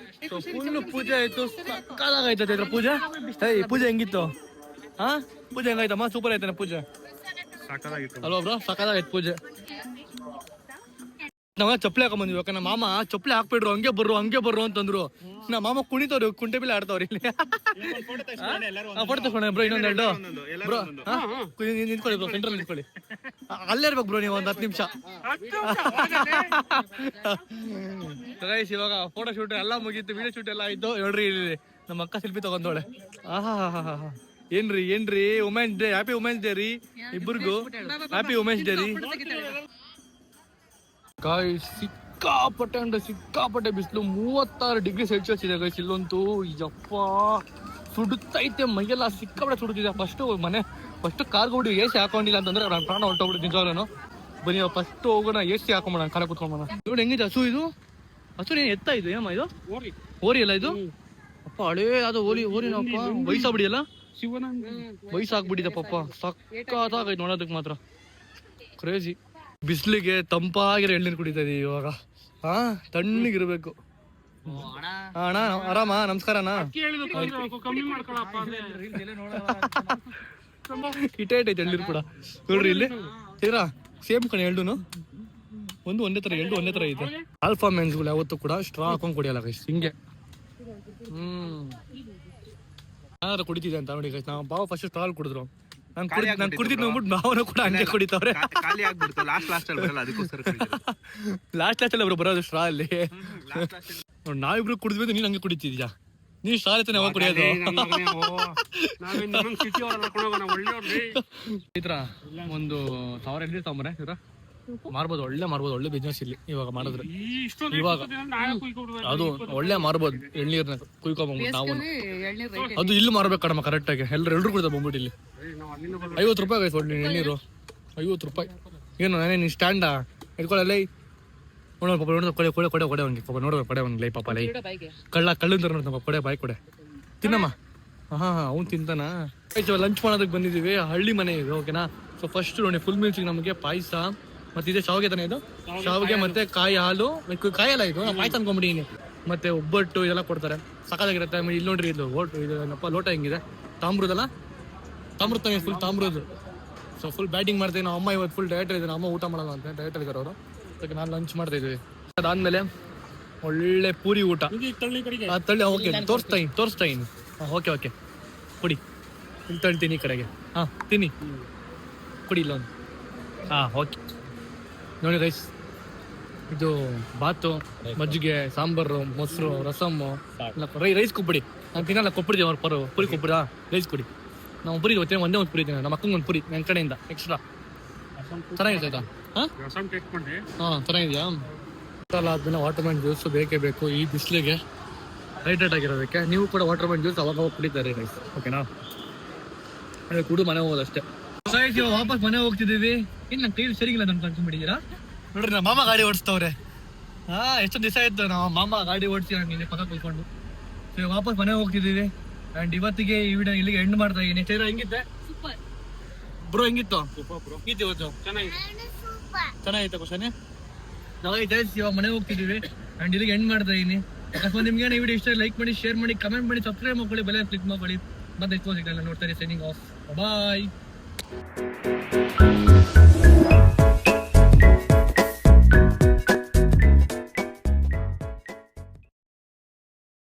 ಫುಲ್ ಪೂಜೆ ಆಯ್ತು, ಸಕ್ಕತ್ತಾಗೈತೆ ಪೂಜೆ. ಪೂಜೆ ಹೆಂಗಿತ್ತು? ಹಾ ಪೂಜೆ ಹೆಂಗಾಯ್ತಮ್ಮ? ಸೂಪರ್ ಆಯ್ತಾನೆ ಪೂಜೆ, ಅಲ್ವಾ ಬ್ರೋ? ಸಕ್ಕತ್ತಾಗೈತೆ ಪೂಜೆ. ನಾವ ಚಪ್ಪಲಿ ಹಾಕೊಂಬಂದ್ವಿ, ಯಾಕಂದ್ರೆ ನಮ್ಮ ಮಾಮ ಚಪ್ಪಲಿ ಹಾಕ್ಬಿಡ್ರು, ಹಂಗೆ ಬರ್ರು ಅಂತಂದ್ರು. ನಮ್ಮ ಮಾಮ ಕುಣಿತವ್ರು, ಕುಂಟೆ ಬಿಲ್ ಆಡ್ತಾವ್ರಿ ಇಲ್ಲಿ. ಫೋಟೋ ತಗೊಂಡೆ ಬ್ರೋ, ಇನ್ನೊಂದೆರಡು ಬ್ರೋ. ನಿಂತ್ಕೊಳ್ಳಿ ಬ್ರೋ, ಸೆಂಟ್ರಲ್ಲಿ ನಿಂತ್ಕೊಳ್ಳಿ. ಅಲ್ಲೇ ಇರ್ಬೇಕು ಬ್ರೋ ನೀವು, ಒಂದು 10 ನಿಮಿಷ. ಗೈಸ್ ಇವಾಗ ಫೋಟೋ ಶೂಟ್ ಎಲ್ಲ ಮುಗೀತು, ವಿಡಿಯೋ ಶೂಟ್ ಎಲ್ಲ ಆಯ್ತು. ನೋಡ್ರಿ ಇಲ್ಲಿ ನಮ್ಮ ಅಕ್ಕ ಸೆಲ್ಫಿ ತಗೊಂಡೋಳೆ. ಏನ್ರಿ women's day, happy women's day ರೀ ಇಬ್ಬರಿಗೂ, ಹ್ಯಾಪಿ ವುಮೆನ್ಸ್ ಡೇ ರೀ. ಗೈಸ್ ಸಿಕ್ಕಾಪಟ್ಟೆ ಅಂದ್ರೆ ಸಿಕ್ಕಾಪಟ್ಟೆ ಬಿಸಿಲು, 36 ಡಿಗ್ರಿ ಸೆಲ್ಸಿಯಸ್ ಇದೆ ಗೈಸ್ ಇಲ್ಲಂತೂ. ಯಪ್ಪ ಸುಡುತ್ತೈತೆ ಮೈಯೆಲ್ಲ, ಸಿಕ್ಕಾಪಟ್ಟೆ ಸುಡುತ್ತಿದೆ. ಫಸ್ಟ್ ಕಾರ್ಗೆ ಬಿಡಿ, AC ಹಾಕೊಂಡಿಲ್ಲ ಅಂತಂದ್ರೆ ನಾನು ಪ್ರಾಣ ಹೊರಟೋಗ್ಬಿಟ್ಟು ನಿಜವಾಗ್ಲೂ. ಬನ್ನಿ ಫಸ್ಟ್ ಹೋಗೋಣ, AC ಹಾಕೊಂಬೋಣ, ಕಾಲ ಕುತ್ಕೊಂಬೋಣ. ನೋಡಿ ಹೆಂಗಿದೆ ಹಸು ಇದು. ಹಸು ಏನ್ ಎತ್ತ ಇದು, ಏಮ್ಮ ಇದು ಓರಿ ಅಲ್ಲ ಇದು? ಅಪ್ಪ ಹಳೇ ಅದು ಓರಿನಪ್ಪ, ವಯಸ್ಸಾಗ್ಬಿಡಿಯಲ್ಲ, ವಯಸ್ಸಾಗ್ಬಿಟ್ಟಿದೆ ಪಾಪ. ಸಕ್ಕತ್ತಾಗೈತೆ ನೋಡೋದಕ್ಕೆ ಮಾತ್ರ, ಕ್ರೇಜಿ. ಬಿಸಿಲಿಗೆ ತಂಪಾಗಿರೋ ಎಳ್ನೀರು ಕುಡಿತಾ ಇದೀವಿ ಇವಾಗ. ತಣ್ಣಗಿರ್ಬೇಕು. ಅಣ್ಣ ಆರಾಮ? ನಮಸ್ಕಾರ ಅಣ್ಣ. ಇಟೇ ಐತೆ ಎಳ್ನೀರು ಕೂಡ ನೋಡ್ರಿ ಇಲ್ಲಿ. ತೀರಾ ಸೇಮ್ ಕಣೆ ಎಳ್ಳುನು, ಒಂದೇ ತರ ಎಳ್ಳು, ಒಂದೇ ತರ ಐತೆ. ಆಲ್ಫಾ ಮೆನ್ಸ್ಗಳು ಯಾವತ್ತೂ ಕೂಡ ಸ್ಟ್ರಾ ಹಾಕೊಂಡ್ ಕುಡಿಯಲ್ಲ ಗೈಸ್, ಹಿಂಗೆ. ಯಾರು ಕುಡಿತಿದೆ ಅಂತ ನೋಡಿ ಗೈಸ್. ನಾವು ಬಾವ ಫಸ್ಟ್ ಸ್ಟ್ರಾಲ್ ಕುಡಿದ್ರು, ನಾನು ಕುಡಿದಿದ್ದು ನೋಡ್ಬಿಟ್ಟು ಭಾವನ ಕೂಡ ಹಂಗೆ ಕುಡಿತವ್ರೆ. ಲಾಸ್ಟ್ ಅಲ್ಲಿ ಒಬ್ರು ಬರೋದು ಸ್ಟ್ರಾ ಅಲ್ಲಿ. ನಾವಿಬ್ರು ಕುಡಿದ್ಮೇಲೆ ನೀನ್ ಹಂಗೆ ಕುಡಿತಿದ್ಯಾ? ನೀನ್ ಸ್ಟ್ರಾ ಆಯ್ತಾನೆ ಯಾವಾಗ ಕುಡಿಯೋದು? ಈ ತರ ಒಂದು 1000 ಎಳ್ನೀರು ತಗೊಂಬರೆ ಮಾರ್ಬೋದು, ಒಳ್ಳೆ ಬಿಸ್ನೆಸ್ ಇಲ್ಲಿ ಇವಾಗ ಮಾಡಿದ್ರೆ. ಇವಾಗ ಅದು ಒಳ್ಳೆ ಮಾರ್ಬೋದು ಎಳ್ನೀರ್ನ ಕುಯ್ಕೊಂಡ್ಬಂದ್ಬಿಟ್ಟು ನಾವು. ಅದು ಇಲ್ಲಿ ಮಾರ್ಬೇಕು ಕಣಮ್ಮ ಕರೆಕ್ಟ್ ಆಗಿ. ಎಲ್ರು ಕುಡಿದ ಬಂದ್ಬಿಟ್ಟು ಇಲ್ಲಿ 50 ರೂಪಾಯಿ ಆಯ್ತು ಒಳ್ಳೆ ಎಳ್ನೀರು, 50 ರೂಪಾಯಿ. ಏನು ನಾನೇ ನೀನ್ ಸ್ಟ್ಯಾಂಡ ಇಟ್ಕೊಳ್ಳಲ್ಲ. ಕೊಡೆ ಅವ್ನಿಗೆ ಲೈ ಪಾಪ, ಲೈ ಕಳ್ಳಂತರ ನೋಡ್ತಮ್ಮ, ಕೊಡೆ ಬಾಯ್ ಕೊಡೆ ತಿನ್ನಮ್ಮ. ಅವ್ನು ತಿಂತಾನ. ಲಂಚ್ ಮಾಡೋದಕ್ಕೆ ಬಂದಿದ್ದೀವಿ, ಹಳ್ಳಿ ಮನೆ ಇದು, ಓಕೆನಾ? ಸೊ ಫಸ್ಟ್ ನೋಡಿ ಫುಲ್ ಮೀಲ್ಸಿಗೆ ನಮಗೆ ಪಾಯಸ, ಮತ್ತೆ ಇದೆ ಶಾವಿಗೆ ತಾನೆ, ಇದು ಶಾವಿಗೆ ಮತ್ತೆ ಕಾಯಿ ಹಾಲು, ಕಾಯಲ್ಲ ಇದು ಪಾಯಸ ಅನ್ಕೊಂಬಿಟ್ಟಿನಿ. ಮತ್ತೆ ಒಬ್ಬಟ್ಟು ಇದೆಲ್ಲ ಕೊಡ್ತಾರೆ, ಸಕ್ಕತ್ತಾಗಿರುತ್ತೆ. ಇಲ್ಲಿ ನೋಡ್ರಿ ಇದು ಏನಪ್ಪ ಲೋಟ ಹೆಂಗಿದೆ, ತಾಮ್ರದಲ್ಲ, ತಾಮ್ರದ ಫುಲ್ ತಾಮ್ರದ್ದು. ಸೊ ಫುಲ್ ಬ್ಯಾಟಿಂಗ್ ಮಾಡ್ತೀವಿ. ನಾವು ಅಮ್ಮ ಇವತ್ತು ಫುಲ್ ಡಯಟ್ ಇದೆ, ಅಮ್ಮ ಊಟ ಮಾಡಲ್ಲ ಅಂತ ಡಯಟ್ ಇದ್ದಾರೆ ಅವರು. ಅದಕ್ಕೆ ನಾನು ಲಂಚ್ ಮಾಡ್ತಾ ಇದ್ದೀವಿ. ಅದಾದ್ಮೇಲೆ ಒಳ್ಳೆ ಪೂರಿ ಊಟ. ತಳ್ಳಿ ಓಕೆ, ತೋರಿಸ್ತಾ ಓಕೆ ಕೊಡಿ, ಇಲ್ಲಿ ತಳ್ತೀನಿ ಈ ಕಡೆಗೆ. ತಿನ್ನಿ ಕೊಡಿ ಇಲ್ಲೊಂದು. ಓಕೆ ನೋಡಿ ರೈಸ್, ಇದು ಬಾತು, ಮಜ್ಜಿಗೆ, ಸಾಂಬಾರು, ಮೊಸರು, ರಸಮ್ಮು, ರೈಸ್ ಕೊಬ್ಬಡಿ. ನಾನು ತಿನ್ನಲ್ಲ, ಕೊಬ್ಬಡಿದೆ ಅವ್ರ ಪುರಿ ಕೊಬ್ಬಡ. ರೈಸ್ ಕೊಡಿ. ನಾವು ಪುರಿ ಒಂದೇ ಒಂದು ಪುರಿ ತಿನ್ನ, ನಮ್ಮ ಅಕ್ಕಂಗೆ ಒಂದು ಪುರಿ ನನ್ನ ಕಡೆಯಿಂದ ಎಕ್ಸ್ಟ್ರಾ. ಚೆನ್ನಾಗಿರ್ತೈತಾ? ಚೆನ್ನಾಗಿದೆಯಾ? ಆದ್ಮೇಲೆ ವಾಟರ್ ಮೆಲನ್ ಜ್ಯೂಸ್ ಬೇಕೇ ಬೇಕು ಈ ಬಿಸಿಲಿಗೆ ಹೈಡ್ರೇಟ್ ಆಗಿರೋದಕ್ಕೆ. ನೀವು ಕೂಡ ವಾಟರ್ ಮೆಲನ್ ಜ್ಯೂಸ್ ಅವಾಗ ಕುಡಿತಾರೆ ರೈಸ್, ಓಕೆನಾ? ಅದೇ ಕುಡು ಮನೆ ಹೋಗೋದಷ್ಟೇ. ವಾಪಸ್ ಮನೆ ಹೋಗ್ತಿದ್ದೀವಿ. ಇನ್ನು ನನ್ನ ಕೈಲಿ ಸರಿಗಿಲ್ಲ ಅಂತ ಅನ್ಕೊಂಡ್ಬಿಟ್ಟಿದ್ದೀರಾ? ನೋಡ್ರಿ ನಮ್ಮ ಮಾಮ ಗಾಡಿ ಓಡಿಸ್ತವ್ರೆ. ಎಷ್ಟೊಂದು ದಿವಸ ಆಯ್ತು ನಾವು ಮಾಮ ಗಾಡಿ ಓಡಿಸಿ ನಂಗೆ ಪಕ್ಕ ಕುತ್ಕೊಂಡು. ವಾಪಸ್ ಮನೆ ಹೋಗ್ತಿದ್ದೀವಿ. ಅಂಡ್ ಇವತ್ತಿಗೆ ಈ ವಿಡಿಯೋ ಇಲ್ಲಿಗೆ ಎಂಡ್ ಮಾಡ್ತಾ ಇದ್ದೀನಿ. ಹೆಂಗಿತ್ತೆ ಬ್ರೋ? ಹೆಂಗಿತ್ತು ಇವತ್ತು? ಚೆನ್ನಾಗಿತ್ತು ಕ್ವಶನ್. ನಾವು ಇವಾಗ ಮನೆ ಹೋಗ್ತಿದ್ದೀವಿ ಅಂಡ್ ಇಲ್ಲಿಗೆ ಎಂಡ್ ಮಾಡ್ತಾ ಇದ್ದೀನಿ. ಅಕಸ್ಮಾತ್ ನಿಮ್ಗೆ ಈ ವಿಡಿಯೋ ಇಷ್ಟ ಲೈಕ್ ಮಾಡಿ, ಶೇರ್ ಮಾಡಿ, ಕಮೆಂಟ್ ಮಾಡಿ, ಸಬ್ಸ್ಕ್ರೈಬ್ ಮಾಡ್ಕೊಳ್ಳಿ, ಬೆಲ್ ಕ್ಲಿಕ್ ಮಾಡ್ಕೊಳ್ಳಿ. ಮತ್ತೆ ನೋಡ್ತಾರೆ. ಸೈನಿಂಗ್ ಆಫ್, ಬಾಯ್.